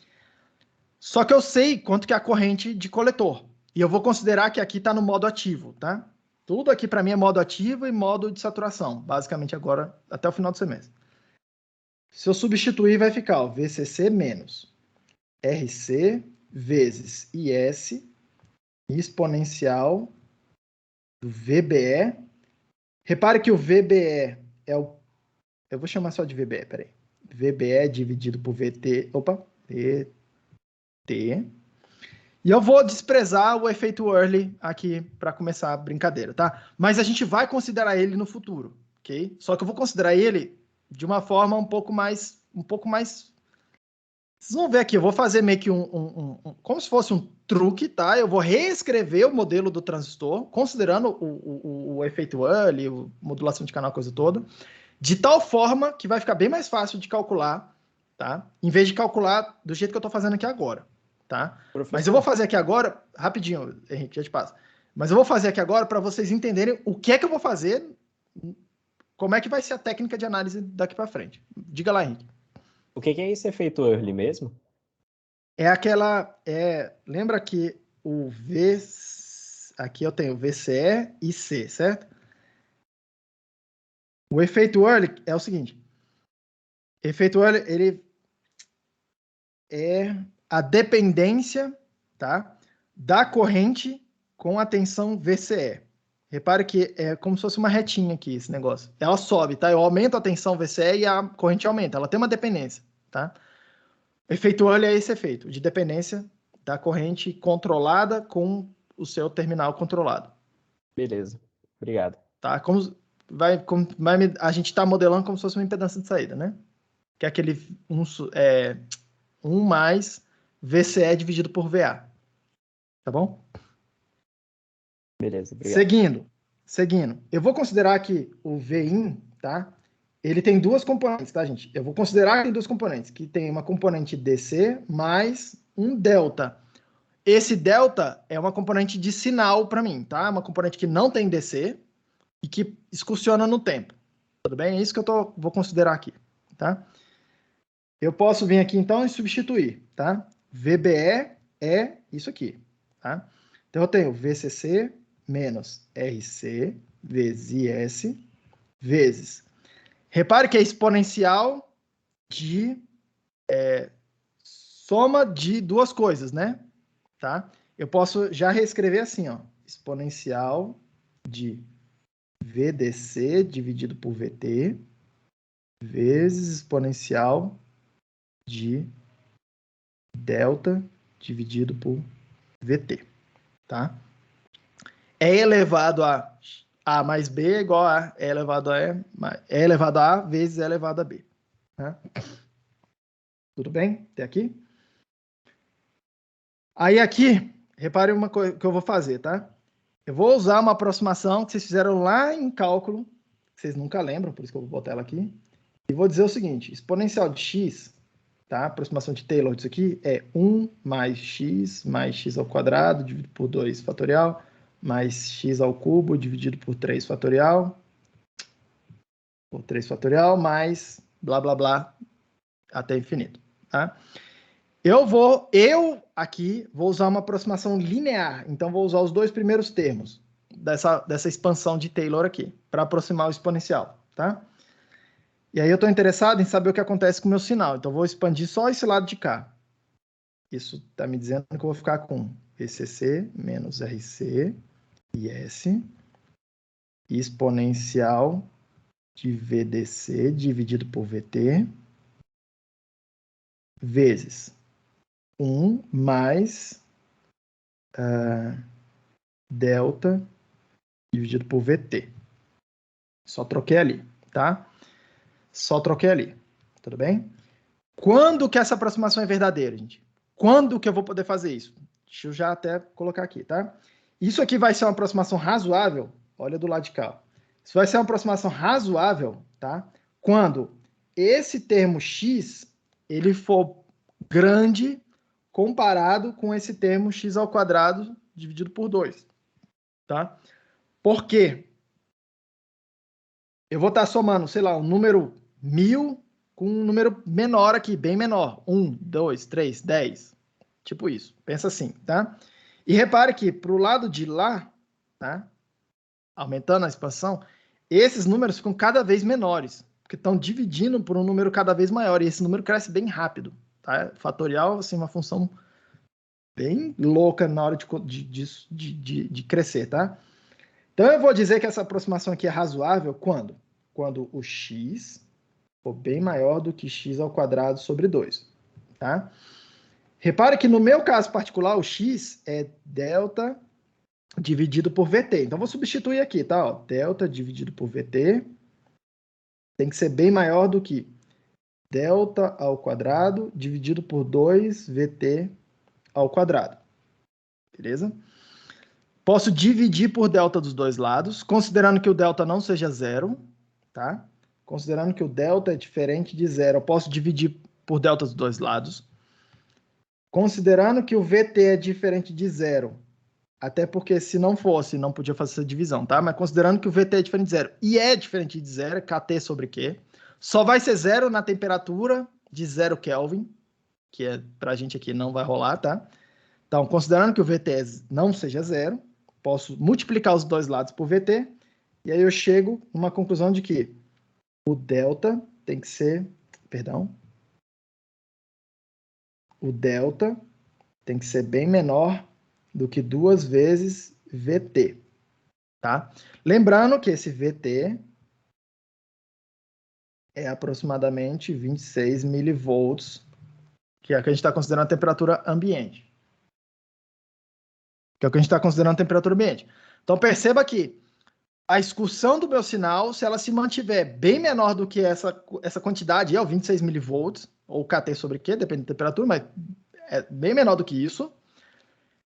Só que eu sei quanto que é a corrente de coletor. E eu vou considerar que aqui está no modo ativo, tá? Tudo aqui para mim é modo ativo e modo de saturação, basicamente agora até o final do semestre. Se eu substituir, vai ficar ó, VCC menos RC vezes IS exponencial do VBE. Repare que o VBE é o... Eu vou chamar só de VBE, peraí. VBE dividido por VT... Opa! VT. E eu vou desprezar o efeito Early aqui para começar a brincadeira, tá? Mas a gente vai considerar ele no futuro, ok? Só que eu vou considerar ele de uma forma um pouco mais... Vocês vão ver aqui, eu vou fazer meio que como se fosse um truque, tá? Eu vou reescrever o modelo do transistor, considerando o efeito Early, a modulação de canal, coisa toda, de tal forma que vai ficar bem mais fácil de calcular, tá? Em vez de calcular do jeito que eu estou fazendo aqui agora, tá? Professor. Mas eu vou fazer aqui agora, rapidinho, Henrique, já te passo. Mas eu vou fazer aqui agora para vocês entenderem o que é que eu vou fazer, como é que vai ser a técnica de análise daqui para frente. Diga lá, Henrique. O que é esse efeito Early mesmo? É aquela... lembra que o V... Aqui eu tenho VCE e C, certo? O efeito Early é o seguinte. Efeito Early, ele é a dependência, tá, da corrente com a tensão VCE. Repare que é como se fosse uma retinha aqui, esse negócio. Ela sobe, tá? Eu aumento a tensão VCE e a corrente aumenta. Ela tem uma dependência, tá? O efeito Early é esse efeito de dependência da corrente controlada com o seu terminal controlado. Beleza, obrigado. Tá? A gente está modelando como se fosse uma impedância de saída, né? Que é aquele 1 mais VCE dividido por VA. Tá bom? Beleza, obrigado. Seguindo. Eu vou considerar que o Vin, tá? Ele tem duas componentes, tá, gente? Eu vou considerar que tem duas componentes, que tem uma componente DC mais um delta. Esse delta é uma componente de sinal para mim, tá? Uma componente que não tem DC e que excursiona no tempo. Tudo bem? É isso que eu vou considerar aqui, tá? Eu posso vir aqui, então, e substituir, tá? VBE é isso aqui, tá? Então, eu tenho VCC menos RC vezes IS vezes... Repare que é exponencial de soma de duas coisas, né? Tá? Eu posso já reescrever assim, ó. Exponencial de VDC dividido por VT vezes exponencial de delta dividido por VT, tá? E elevado a mais B é igual a E elevado a E elevado a A vezes E elevado a B. Tá? Tudo bem? Até aqui? Aí aqui, repare uma coisa que eu vou fazer, tá? Eu vou usar uma aproximação que vocês fizeram lá em cálculo, que vocês nunca lembram, por isso que eu vou botar ela aqui. E vou dizer o seguinte, exponencial de x, tá? A aproximação de Taylor disso aqui é 1 mais x ao quadrado, dividido por 2 fatorial, mais x ao cubo, dividido por 3 fatorial, por 3 fatorial mais blá, blá, blá, até infinito, tá? Eu aqui vou usar uma aproximação linear, então vou usar os 2 primeiros termos dessa expansão de Taylor aqui, para aproximar o exponencial, tá? E aí eu estou interessado em saber o que acontece com o meu sinal, então vou expandir só esse lado de cá. Isso está me dizendo que eu vou ficar com VCC menos RC e S exponencial de VDC dividido por VT vezes 1 mais delta dividido por VT. Só troquei ali, tá? Só troquei ali, tudo bem? Quando que essa aproximação é verdadeira, gente? Quando que eu vou poder fazer isso? Deixa eu já até colocar aqui, tá? Isso aqui vai ser uma aproximação razoável, olha do lado de cá. Isso vai ser uma aproximação razoável, tá? Quando esse termo x, ele for grande comparado com esse termo x ao quadrado dividido por 2, tá? Por quê? Eu vou estar somando, sei lá, um número 1000 com um número menor aqui, bem menor. 1, 2, 3, 10. Tipo isso. Pensa assim, tá? E repare que para o lado de lá, tá? Aumentando a expansão, esses números ficam cada vez menores, porque estão dividindo por um número cada vez maior, e esse número cresce bem rápido, tá? Fatorial, assim, uma função bem louca na hora de crescer, tá? Então, eu vou dizer que essa aproximação aqui é razoável quando? Quando o x for bem maior do que x ao quadrado sobre 2, tá? Repare que no meu caso particular, o x é delta dividido por VT. Então, vou substituir aqui, tá? Ó, delta dividido por VT tem que ser bem maior do que delta ao quadrado dividido por 2 VT ao quadrado. Beleza? Posso dividir por delta dos dois lados, considerando que o delta não seja zero, tá? Considerando que o delta é diferente de zero, eu posso dividir por delta dos dois lados. Considerando que o VT é diferente de zero, até porque se não fosse, não podia fazer essa divisão, tá? Mas considerando que o VT é diferente de zero e é diferente de zero, KT sobre Q, só vai ser zero na temperatura de 0 Kelvin, que é pra gente aqui não vai rolar, tá? Então, considerando que o VT não seja zero, posso multiplicar os dois lados por VT, e aí eu chego numa conclusão de que o delta tem que ser, o delta tem que ser bem menor do que 2 vezes VT, tá? Lembrando que esse VT é aproximadamente 26 milivolts, que é o que a gente está considerando a temperatura ambiente. Que é o que a gente está considerando a temperatura ambiente. Então, perceba que a excursão do meu sinal, se ela se mantiver bem menor do que essa quantidade, é o 26 milivolts, ou KT sobre Q, depende da temperatura, mas é bem menor do que isso.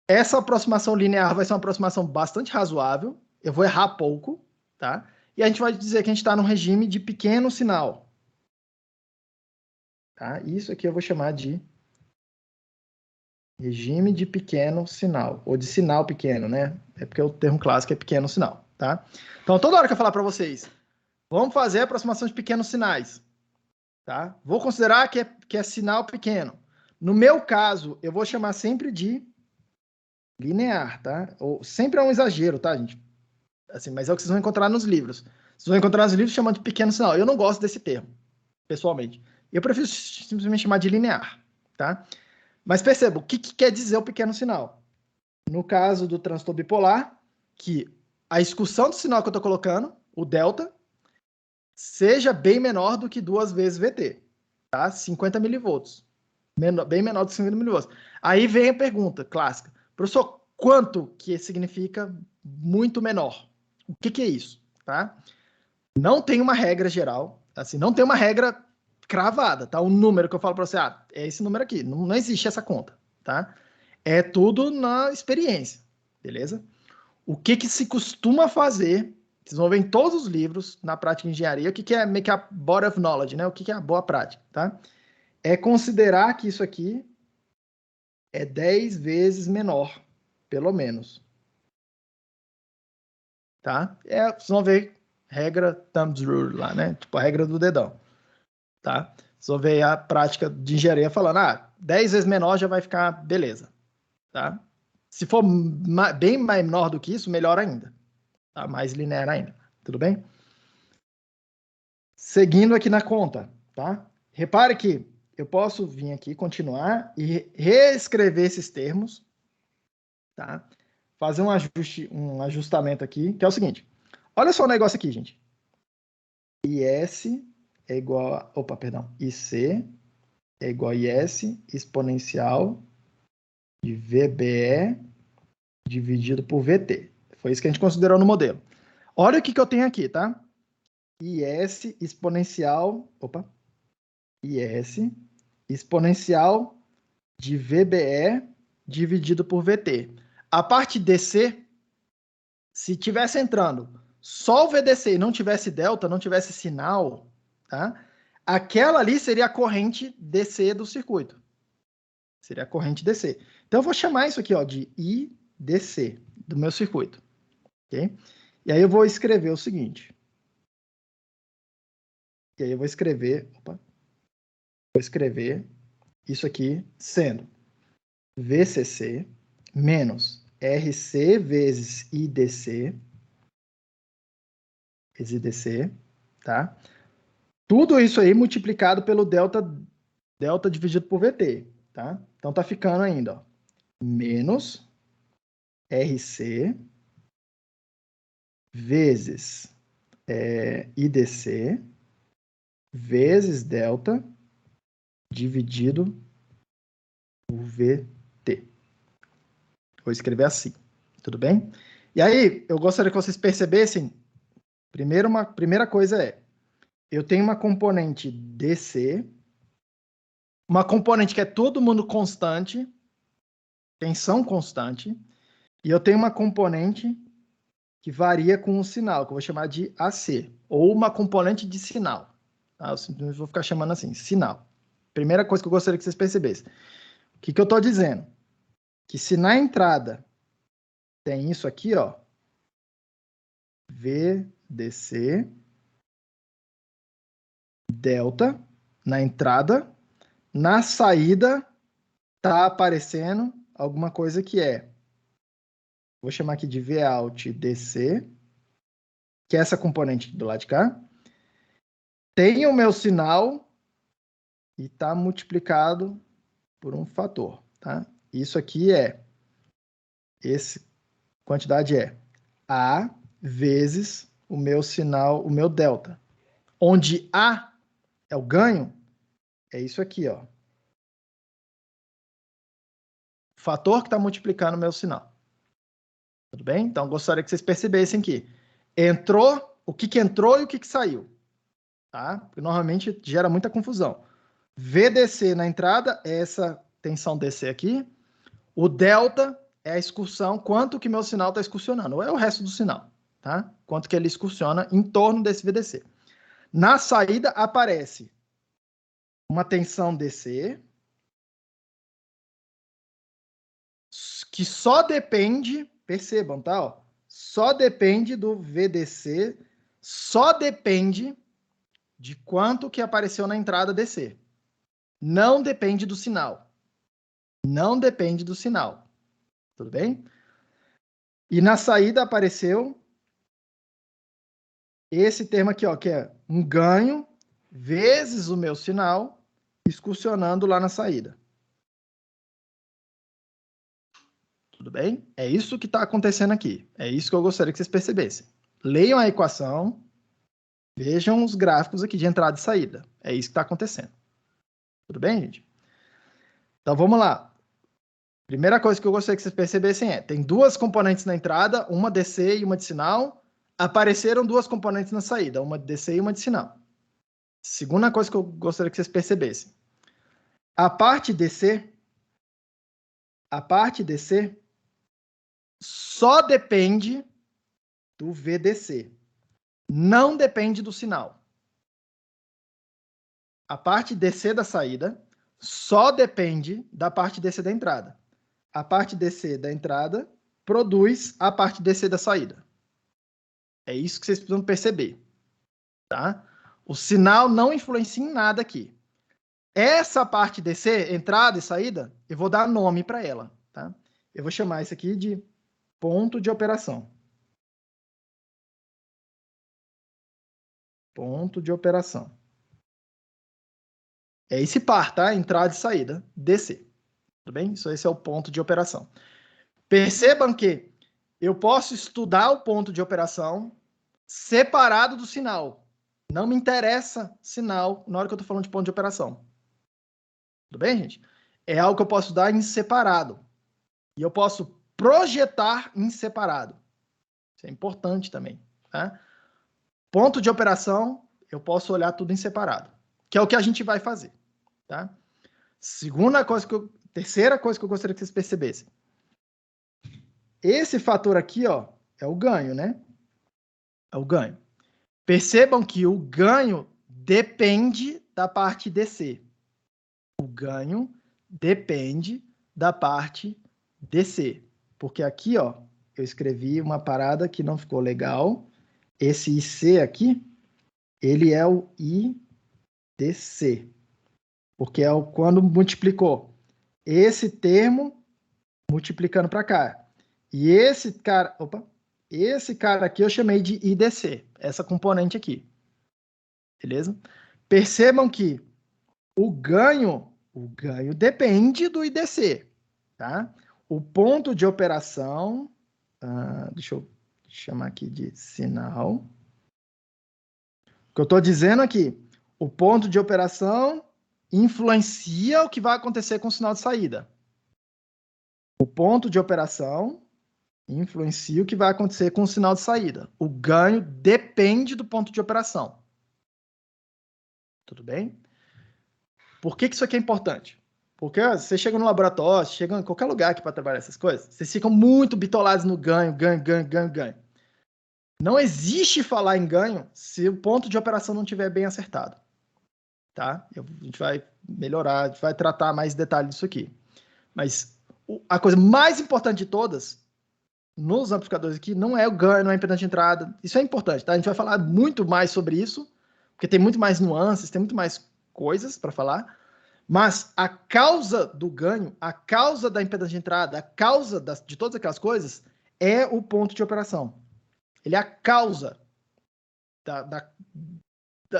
Essa aproximação linear vai ser uma aproximação bastante razoável, eu vou errar pouco, tá? E a gente vai dizer que a gente está num regime de pequeno sinal. Tá? Isso aqui eu vou chamar de regime de pequeno sinal, ou de sinal pequeno, né? É porque o termo clássico é pequeno sinal, tá? Então, toda hora que eu falar para vocês, vamos fazer a aproximação de pequenos sinais, tá? Vou considerar que é sinal pequeno. No meu caso, eu vou chamar sempre de linear, tá? Ou, sempre é um exagero, tá, gente? Assim, mas é o que vocês vão encontrar nos livros. Vocês vão encontrar nos livros chamando de pequeno sinal. Eu não gosto desse termo, pessoalmente. Eu prefiro simplesmente chamar de linear, tá? Mas perceba, o que quer dizer o pequeno sinal? No caso do transtorno bipolar, que a excursão do sinal que eu estou colocando, o delta, seja bem menor do que 2 vezes VT, tá? 50 milivolts. Bem menor do que 50 milivolts. Aí vem a pergunta clássica. Professor, quanto que significa muito menor? O que é isso, tá? Não tem uma regra geral, assim, não tem uma regra cravada, tá? O número que eu falo para você, é esse número aqui. Não existe essa conta, tá? É tudo na experiência, beleza? O que se costuma fazer, vocês vão ver em todos os livros, na prática de engenharia, o que é meio que a body of knowledge, né? O que é a boa prática, tá? É considerar que isso aqui é 10 vezes menor, pelo menos. Tá? Vocês vão ver regra Thumbs Rule lá, né? Tipo, a regra do dedão, tá? Só ver a prática de engenharia falando, 10 vezes menor já vai ficar beleza, tá? Se for bem menor do que isso, melhor ainda, tá? Mais linear ainda, tudo bem? Seguindo aqui na conta, tá? Repare que eu posso vir aqui, continuar e reescrever esses termos, tá? Fazer um ajustamento aqui, que é o seguinte. Olha só o negócio aqui, gente. IS é igual a... Opa, perdão. IC é igual a IS exponencial de VBE dividido por VT. Foi isso que a gente considerou no modelo. Olha o que eu tenho aqui, tá? IS exponencial... Opa. IS exponencial de VBE dividido por VT. A parte DC, se tivesse entrando só o VDC e não tivesse delta, não tivesse sinal, tá? Aquela ali seria a corrente DC do circuito. Seria a corrente DC. Então, eu vou chamar isso aqui, ó, de IDC, do meu circuito. Ok? E aí eu vou escrever o seguinte. E aí eu vou escrever... Opa. Vou escrever isso aqui sendo VCC menos RC vezes IDC, tá? Tudo isso aí multiplicado pelo delta dividido por VT, tá? Então tá ficando ainda, ó, menos RC vezes IDC vezes delta dividido por VT. Vou escrever assim, tudo bem? E aí, eu gostaria que vocês percebessem, primeira coisa é, eu tenho uma componente DC, uma componente que é todo mundo constante, tensão constante, e eu tenho uma componente que varia com o sinal, que eu vou chamar de AC, ou uma componente de sinal. Tá? Eu simplesmente vou ficar chamando assim, sinal. Primeira coisa que eu gostaria que vocês percebessem. O que eu estou dizendo? Que se na entrada tem isso aqui, ó, VDC, delta, na entrada, na saída tá aparecendo alguma coisa que vou chamar aqui de Vout DC, que é essa componente do lado de cá. Tem o meu sinal e está multiplicado por um fator, tá? Isso aqui essa quantidade é A vezes o meu sinal, o meu delta. Onde A é o ganho, é isso aqui, ó. Fator que está multiplicando o meu sinal. Tudo bem? Então, gostaria que vocês percebessem que entrou, o que entrou e o que saiu. Tá? Porque normalmente gera muita confusão. VDC na entrada é essa tensão DC aqui. O delta é a excursão, quanto que meu sinal está excursionando. Ou é o resto do sinal, tá? Quanto que ele excursiona em torno desse VDC. Na saída aparece uma tensão DC que só depende, percebam, tá? Ó, só depende do VDC, só depende de quanto que apareceu na entrada DC. Não depende do sinal. Não depende do sinal. Tudo bem? E na saída apareceu esse termo aqui, ó, que é um ganho vezes o meu sinal excursionando lá na saída. Tudo bem? É isso que está acontecendo aqui. É isso que eu gostaria que vocês percebessem. Leiam a equação, vejam os gráficos aqui de entrada e saída. É isso que está acontecendo. Tudo bem, gente? Então, vamos lá. Primeira coisa que eu gostaria que vocês percebessem tem duas componentes na entrada, uma DC e uma de sinal. Apareceram duas componentes na saída, uma de DC e uma de sinal. Segunda coisa que eu gostaria que vocês percebessem. A parte DC só depende do VDC. Não depende do sinal. A parte DC da saída só depende da parte DC da entrada. A parte DC da entrada produz a parte DC da saída. É isso que vocês precisam perceber, tá? O sinal não influencia em nada aqui. Essa parte DC, entrada e saída, eu vou dar nome para ela, tá? Eu vou chamar isso aqui de ponto de operação. Ponto de operação. É esse par, tá? Entrada e saída, DC. Tudo bem? Esse é o ponto de operação. Percebam que eu posso estudar o ponto de operação separado do sinal. Não me interessa sinal na hora que eu estou falando de ponto de operação. Tudo bem, gente? É algo que eu posso dar em separado. E eu posso projetar em separado. Isso é importante também, tá? Ponto de operação, eu posso olhar tudo em separado. Que é o que a gente vai fazer, tá? Terceira coisa que eu gostaria que vocês percebessem. Esse fator aqui, ó, é o ganho, né? É o ganho. Percebam que o ganho depende da parte DC. O ganho depende da parte DC. Porque aqui, ó, eu escrevi uma parada que não ficou legal. Esse IC aqui, ele é o IDC. Porque é quando multiplicou esse termo multiplicando para cá. E esse cara aqui eu chamei de IDC, essa componente aqui. Beleza? Percebam que o ganho depende do IDC, tá? O ponto de operação, deixa eu chamar aqui de sinal. O que eu estou dizendo aqui, o ponto de operação influencia o que vai acontecer com o sinal de saída. O ponto de operação influencia o que vai acontecer com o sinal de saída. O ganho depende do ponto de operação. Tudo bem? Por que isso aqui é importante? Porque você chega no laboratório, chega em qualquer lugar aqui para trabalhar essas coisas, vocês ficam muito bitolados no ganho. Não existe falar em ganho se o ponto de operação não estiver bem acertado. Tá? A gente vai melhorar, a gente vai tratar mais detalhes disso aqui. Mas a coisa mais importante de todas, nos amplificadores aqui, não é o ganho, não é a impedância de entrada. Isso é importante, tá? A gente vai falar muito mais sobre isso, porque tem muito mais nuances, tem muito mais coisas para falar. Mas a causa do ganho, a causa da impedância de entrada, a causa de todas aquelas coisas é o ponto de operação. Ele é a causa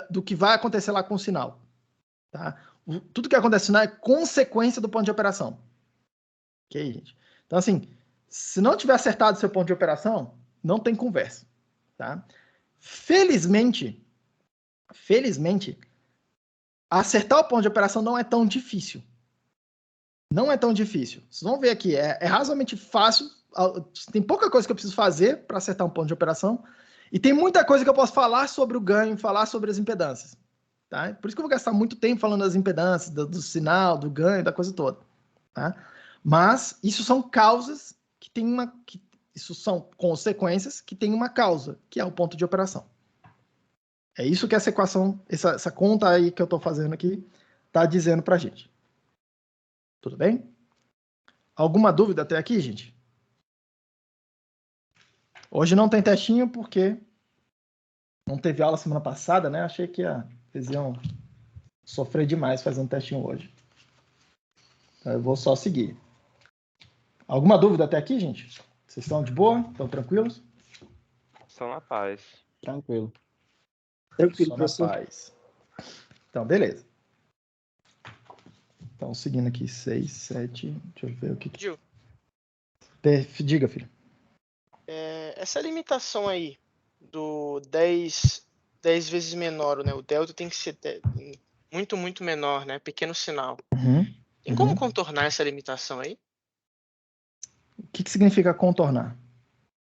do que vai acontecer lá com o sinal. Tá? Tudo que acontece no sinal é consequência do ponto de operação. Ok, gente? Então, assim, se não tiver acertado seu ponto de operação, não tem conversa. Tá? Felizmente, acertar o ponto de operação não é tão difícil. Não é tão difícil. Vocês vão ver aqui, é razoavelmente fácil. Tem pouca coisa que eu preciso fazer para acertar um ponto de operação. E tem muita coisa que eu posso falar sobre o ganho, falar sobre as impedâncias. Tá? Por isso que eu vou gastar muito tempo falando das impedâncias, do sinal, do ganho, da coisa toda. Tá? Mas isso são causas que tem isso são consequências que tem uma causa, que é o ponto de operação. É isso que essa equação, essa conta aí que eu estou fazendo aqui, está dizendo para a gente. Tudo bem? Alguma dúvida até aqui, gente? Hoje não tem testinho porque não teve aula semana passada, né? Achei que vocês iam sofrer demais fazendo testinho hoje. Então eu vou só seguir. Alguma dúvida até aqui, gente? Vocês estão de boa? Estão tranquilos? Estão na paz. Tranquilo. Só na paz. Então, beleza. Então, seguindo aqui, 6, 7... Deixa eu ver o que... Gil, Diga, filho. essa limitação aí do 10 vezes menor, né? O delta tem que ser muito menor, né? Pequeno sinal. Tem como contornar essa limitação aí? O que significa contornar?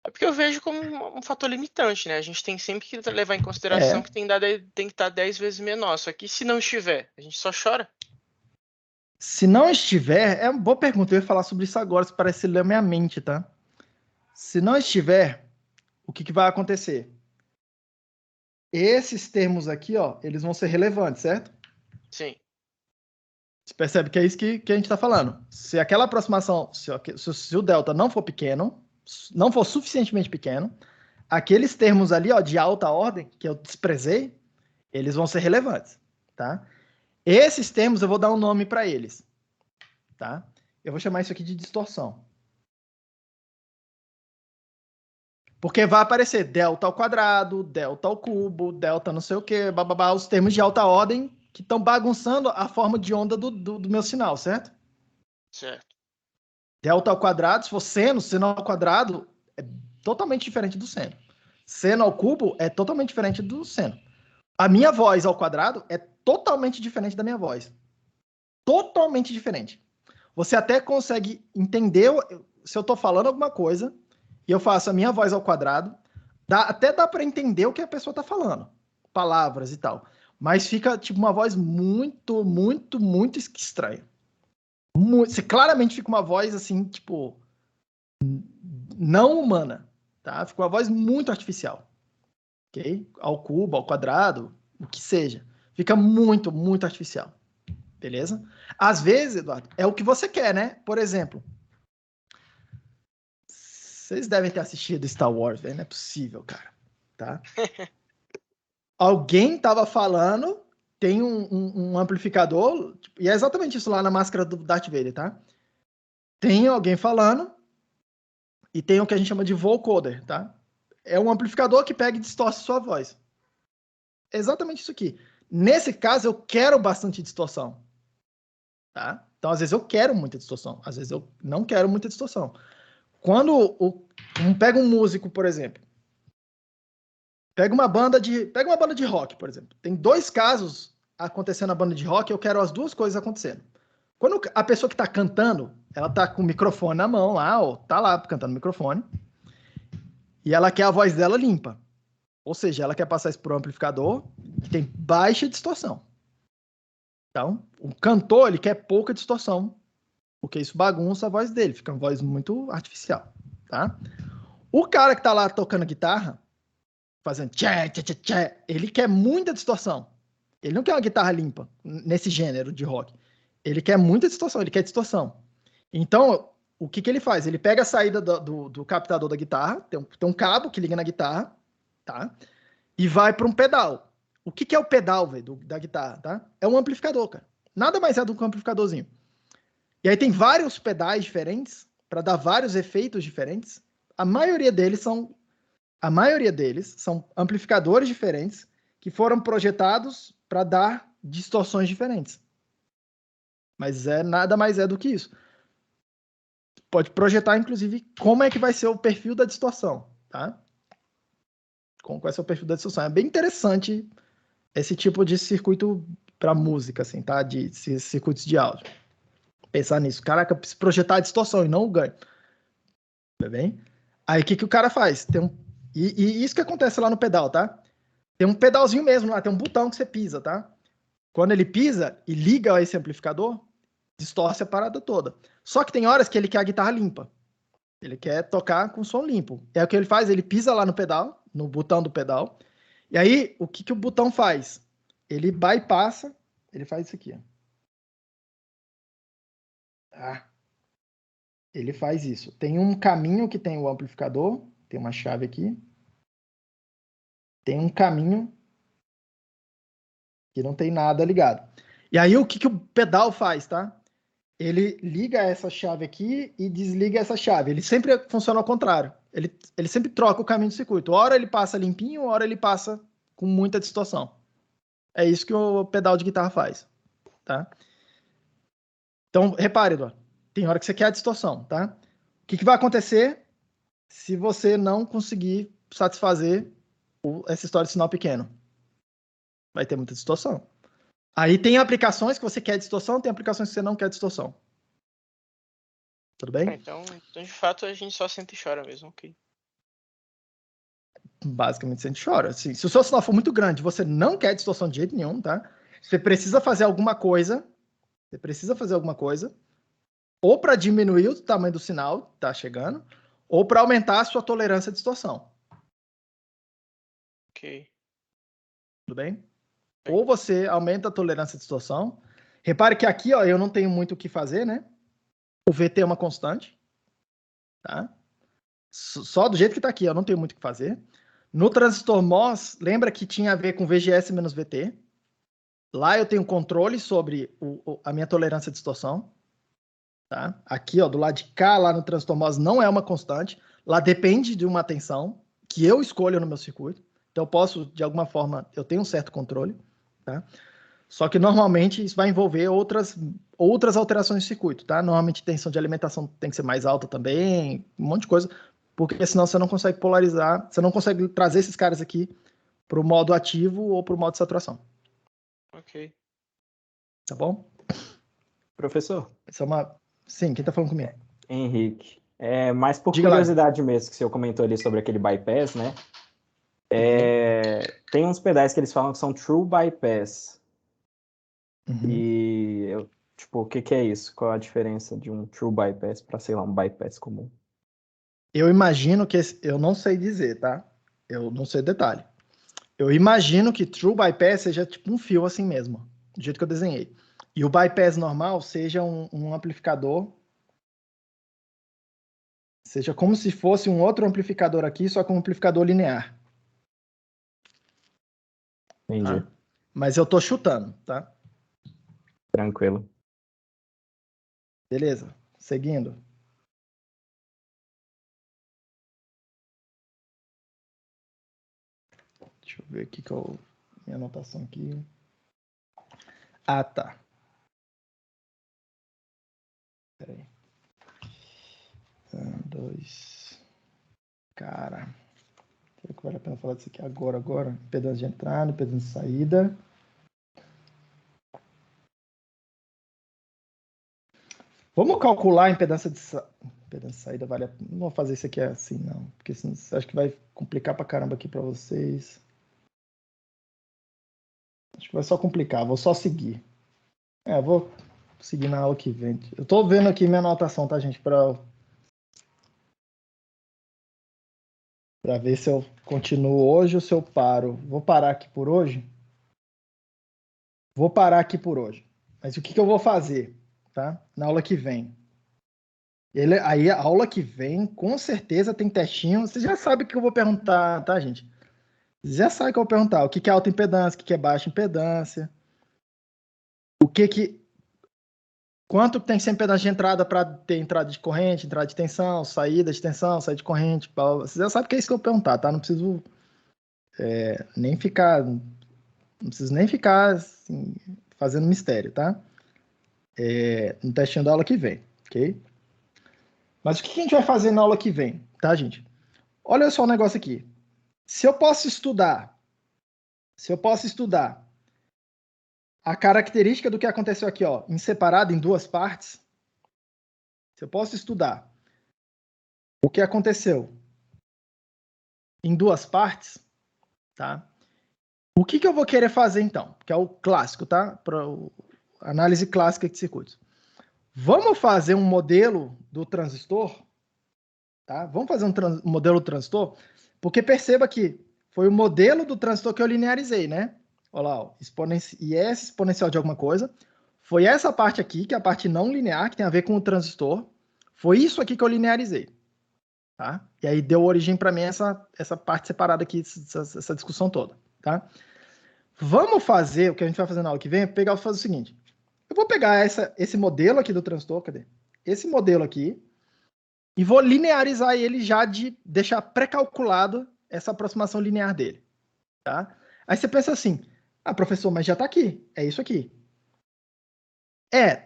É porque eu vejo como um fator limitante, né? A gente tem sempre que levar em consideração que tem que estar 10 vezes menor. Só que se não estiver, a gente só chora. Se não estiver, é uma boa pergunta. Eu ia falar sobre isso agora, se parece ler a minha mente, tá? Se não estiver, o que vai acontecer? Esses termos aqui, ó, eles vão ser relevantes, certo? Sim. Você percebe que é isso que a gente está falando. Se aquela aproximação, se o delta não for pequeno, não for suficientemente pequeno, aqueles termos ali, ó, de alta ordem, que eu desprezei, eles vão ser relevantes, tá? Esses termos eu vou dar um nome para eles, tá? Eu vou chamar isso aqui de distorção. Porque vai aparecer delta ao quadrado, delta ao cubo, delta não sei o quê, bababá, os termos de alta ordem que estão bagunçando a forma de onda do meu sinal, certo? Certo. Delta ao quadrado, se for seno ao quadrado é totalmente diferente do seno. Seno ao cubo é totalmente diferente do seno. A minha voz ao quadrado é totalmente diferente da minha voz. Totalmente diferente. Você até consegue entender se eu estou falando alguma coisa e eu faço a minha voz ao quadrado, até dá para entender o que a pessoa está falando, palavras e tal. Mas fica tipo uma voz muito, muito, muito estranha. Você claramente fica uma voz assim, tipo, não humana, tá? Fica uma voz muito artificial, ok? Ao cubo, ao quadrado, o que seja. Fica muito, muito artificial, beleza? Às vezes, Eduardo, é o que você quer, né? Por exemplo, vocês devem ter assistido Star Wars, velho. Não é possível, cara. Tá? Alguém tava falando, tem um amplificador, e é exatamente isso lá na máscara do Darth Vader, tá? Tem alguém falando, e tem o que a gente chama de vocoder, tá? É um amplificador que pega e distorce sua voz. É exatamente isso aqui. Nesse caso, eu quero bastante distorção. Tá? Então, às vezes eu quero muita distorção. Às vezes eu não quero muita distorção. Quando pega um músico, por exemplo, pega uma banda de rock, por exemplo. Tem 2 casos acontecendo na banda de rock, eu quero as 2 coisas acontecendo. Quando a pessoa que está cantando, ela tá com o microfone na mão lá, ó, tá lá cantando no microfone, e ela quer a voz dela limpa. Ou seja, ela quer passar isso para o amplificador, que tem baixa distorção. Então, o cantor, ele quer pouca distorção, porque isso bagunça a voz dele, fica uma voz muito artificial, tá? O cara que tá lá tocando guitarra, fazendo tchê, tchê, tchê, tchê, ele quer muita distorção. Ele não quer uma guitarra limpa, nesse gênero de rock. Ele quer muita distorção, ele quer distorção. Então, o que ele faz? Ele pega a saída do captador da guitarra, tem um cabo que liga na guitarra, tá? E vai para um pedal. O que é o pedal, velho, da guitarra, tá? É um amplificador, cara. Nada mais é do que um amplificadorzinho. E aí tem vários pedais diferentes para dar vários efeitos diferentes. A maioria deles são amplificadores diferentes que foram projetados para dar distorções diferentes. Mas nada mais é do que isso. Pode projetar, inclusive, como é que vai ser o perfil da distorção, tá? Como vai ser o perfil da distorção. É bem interessante esse tipo de circuito para música, assim, tá? De circuitos de áudio. Pensar nisso. Caraca, preciso projetar a distorção e não o ganho. Tá bem? Aí o que o cara faz? E isso que acontece lá no pedal, tá? Tem um pedalzinho mesmo lá, tem um botão que você pisa, tá? Quando ele pisa e liga esse amplificador, distorce a parada toda. Só que tem horas que ele quer a guitarra limpa. Ele quer tocar com som limpo. É o que ele faz, ele pisa lá no pedal, no botão do pedal. E aí, o que o botão faz? Ele bypassa, ele faz isso aqui, ó. Tá? Ele faz isso. Tem um caminho que tem o amplificador, tem uma chave aqui. Tem um caminho que não tem nada ligado. E aí, o que o pedal faz, tá? Ele liga essa chave aqui e desliga essa chave. Ele sempre funciona ao contrário. Ele sempre troca o caminho do circuito. Hora ele passa limpinho, hora ele passa com muita distorção. É isso que o pedal de guitarra faz, tá? Então, repare, Eduardo. Tem hora que você quer a distorção, tá? O que vai acontecer se você não conseguir satisfazer essa história de sinal pequeno? Vai ter muita distorção. Aí tem aplicações que você quer distorção, tem aplicações que você não quer distorção. Tudo bem? Então, de fato, a gente só sente e chora mesmo, ok? Basicamente, você chora. Assim, se o seu sinal for muito grande, você não quer distorção de jeito nenhum, tá? Você precisa fazer alguma coisa. Ou para diminuir o tamanho do sinal, tá chegando, ou para aumentar a sua tolerância à distorção. Ok. Tudo bem? Ou você aumenta a tolerância à distorção. Repare que aqui, ó, eu não tenho muito o que fazer, né? O VT é uma constante, tá? Só do jeito que está aqui, eu não tenho muito o que fazer. No transistor MOS, lembra que tinha a ver com VGS menos VT. Lá eu tenho controle sobre a minha tolerância à distorção. Tá? Aqui, ó, do lado de cá, lá no transistor MOS, não é uma constante. Lá depende de uma tensão que eu escolho no meu circuito. Então eu posso, de alguma forma, eu tenho um certo controle. Tá? Só que normalmente isso vai envolver outras alterações do circuito, tá? Normalmente tensão de alimentação tem que ser mais alta também, um monte de coisa, porque senão você não consegue polarizar, você não consegue trazer esses caras aqui para o modo ativo ou para o modo de saturação. Ok. Tá bom? Professor? Essa é uma... Sim, quem tá falando comigo? Henrique. Mais por Diga lá. curiosidade mesmo, que o senhor comentou ali sobre aquele bypass, né? Tem uns pedais que eles falam que são true bypass. E, tipo, o que é isso? Qual a diferença de um true bypass para, sei lá, um bypass comum? Eu imagino que... eu não sei dizer, tá? Eu não sei detalhe. Eu imagino que true bypass seja tipo um fio assim mesmo, do jeito que eu desenhei. E o bypass normal seja um amplificador, seja como se fosse um outro amplificador aqui, só que um amplificador linear. Entendi. Tá? Mas eu tô chutando, tá? Tranquilo. Beleza. Seguindo. Deixa eu ver aqui que eu... minha anotação aqui. Ah, tá. Peraí. 1, 2. Cara. Será que vale a pena falar disso aqui agora? Impedância de entrada, impedância de saída. Vamos calcular a impedância de saída. Vale a pena. Não vou fazer isso aqui assim, não. Porque senão acho que vai complicar pra caramba aqui pra vocês. Acho que vai só complicar. Vou só seguir. Vou seguir na aula que vem. Eu tô vendo aqui minha anotação, tá, gente? Pra ver se eu continuo hoje ou se eu paro. Vou parar aqui por hoje. Mas o que eu vou fazer, tá? Na aula que vem. Aí a aula que vem, com certeza tem testinho. Você já sabe o que eu vou perguntar, tá, gente? Você já sabe o que eu vou perguntar. O que é alta impedância, o que é baixa impedância. Quanto tem que ser impedância de entrada para ter entrada de corrente, entrada de tensão, saída de corrente. Você já sabe que é isso que eu vou perguntar, tá? Não preciso nem ficar... Não preciso nem ficar assim, fazendo mistério, tá? No testinho da aula que vem, ok? Mas o que a gente vai fazer na aula que vem, tá, gente? Olha só o negócio aqui. Se eu posso estudar a característica do que aconteceu aqui, ó, em separado em duas partes, se eu posso estudar o que aconteceu em duas partes, tá? O que eu vou querer fazer então? Que é o clássico, tá? Para análise clássica de circuitos. Vamos fazer um modelo do transistor, tá? Vamos fazer um modelo do transistor, porque perceba que foi o modelo do transistor que eu linearizei, né? Olha lá, ó, IS exponencial de alguma coisa. Foi essa parte aqui, que é a parte não linear, que tem a ver com o transistor. Foi isso aqui que eu linearizei, tá? E aí deu origem para mim essa parte separada aqui, essa discussão toda, tá? Vamos fazer, o que a gente vai fazer na aula que vem, é pegar e fazer o seguinte. Eu vou pegar esse modelo aqui do transistor, cadê? Esse modelo aqui, e vou linearizar ele já de deixar pré-calculado essa aproximação linear dele, tá? Aí você pensa assim, professor, mas já está aqui, é isso aqui.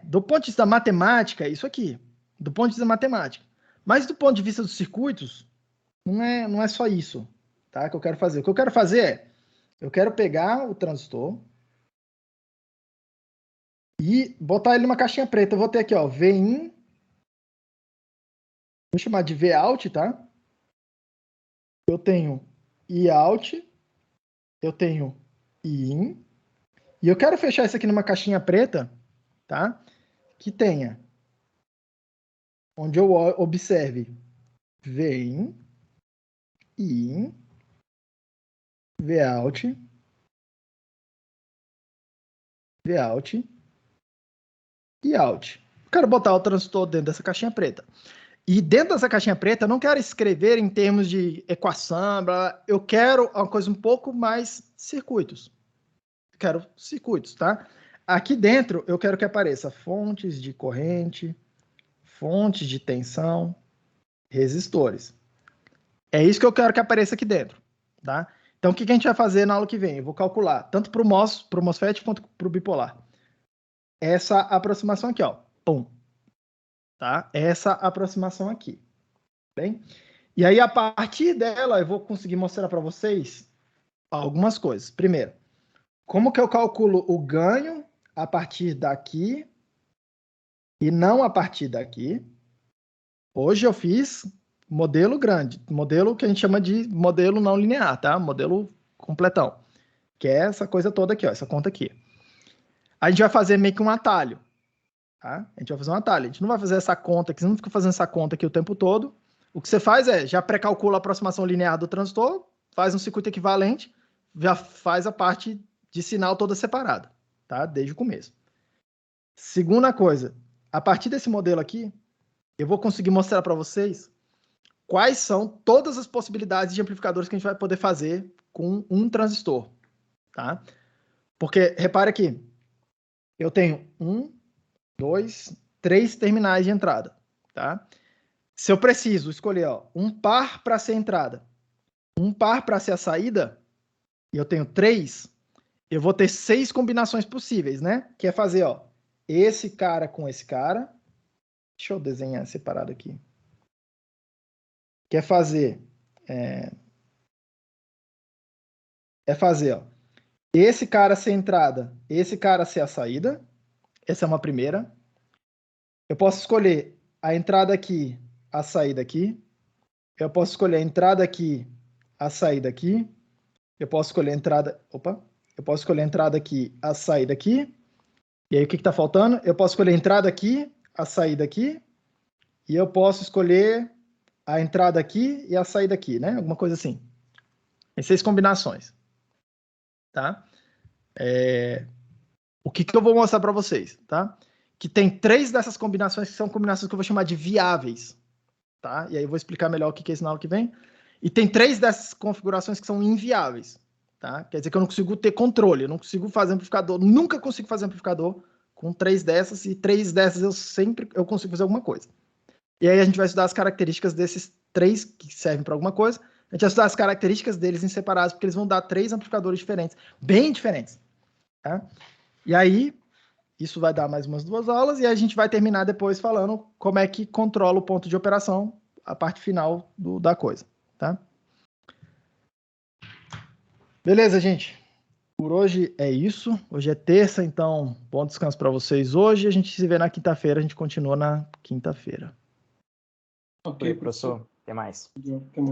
Do ponto de vista da matemática, é isso aqui, do ponto de vista matemático. Mas do ponto de vista dos circuitos, não é só isso, tá? Que eu quero fazer. O que eu quero fazer eu quero pegar o transistor e botar ele numa caixinha preta. Eu vou ter aqui, ó, Vin, vou chamar de Vout, tá? Eu tenho Iout, eu tenho In, e eu quero fechar isso aqui numa caixinha preta, tá? Que tenha, onde eu observe Vin, In, Vout, Vout e Out. Eu quero botar o transistor dentro dessa caixinha preta. E dentro dessa caixinha preta, eu não quero escrever em termos de equação, eu quero uma coisa um pouco mais circuitos. Quero circuitos, tá? Aqui dentro, eu quero que apareça fontes de corrente, fontes de tensão, resistores. É isso que eu quero que apareça aqui dentro, tá? Então, o que a gente vai fazer na aula que vem? Eu vou calcular tanto para o MOSFET quanto para o bipolar. Essa aproximação aqui, ó. Pum. Tá? Essa aproximação aqui. Bem? E aí, a partir dela, eu vou conseguir mostrar para vocês algumas coisas. Primeiro, como que eu calculo o ganho a partir daqui e não a partir daqui. Hoje eu fiz modelo grande, modelo que a gente chama de modelo não linear, tá? Modelo completão, que é essa coisa toda aqui, ó, essa conta aqui. A gente vai fazer meio que um atalho, tá? A gente vai fazer um atalho, a gente não vai fazer essa conta aqui, você não fica fazendo essa conta aqui o tempo todo. O que você faz é, já pré-calcula a aproximação linear do transistor, faz um circuito equivalente, já faz a parte de sinal toda separada, tá? Desde o começo. Segunda coisa, a partir desse modelo aqui, eu vou conseguir mostrar para vocês quais são todas as possibilidades de amplificadores que a gente vai poder fazer com um transistor, tá? Porque, repare aqui, eu tenho 1, 2, 3 terminais de entrada, tá? Se eu preciso escolher, ó, um par para ser a entrada, um par para ser a saída, e eu tenho 3, eu vou ter 6 combinações possíveis, né? Que é fazer, ó, esse cara com esse cara. Deixa eu desenhar separado aqui. Que é fazer... É fazer, ó, esse cara ser a entrada, esse cara ser a saída. Essa é uma primeira. Eu posso escolher a entrada aqui, a saída aqui. Eu posso escolher a entrada aqui, a saída aqui. Eu posso escolher a entrada... Opa! Eu posso escolher a entrada aqui, a saída aqui. E aí, o que está faltando? Eu posso escolher a entrada aqui, a saída aqui. E eu posso escolher a entrada aqui e a saída aqui, né? Alguma coisa assim. Tem 6 combinações. Tá? O que eu vou mostrar para vocês, tá? Que tem 3 dessas combinações que são combinações que eu vou chamar de viáveis, tá? E aí eu vou explicar melhor o que é isso na aula que vem. E tem 3 dessas configurações que são inviáveis, tá? Quer dizer que eu não consigo ter controle, eu não consigo fazer amplificador, nunca consigo fazer amplificador com 3 dessas, e 3 dessas eu consigo fazer alguma coisa. E aí a gente vai estudar as características desses 3 que servem para alguma coisa. A gente vai estudar as características deles em separados, porque eles vão dar 3 amplificadores diferentes, bem diferentes, tá? E aí, isso vai dar mais umas 2 aulas, e a gente vai terminar depois falando como é que controla o ponto de operação, a parte final da coisa, tá? Beleza, gente? Por hoje é isso. Hoje é terça, então bom descanso para vocês hoje. A gente se vê na quinta-feira, a gente continua na quinta-feira. Ok, professor. Até mais.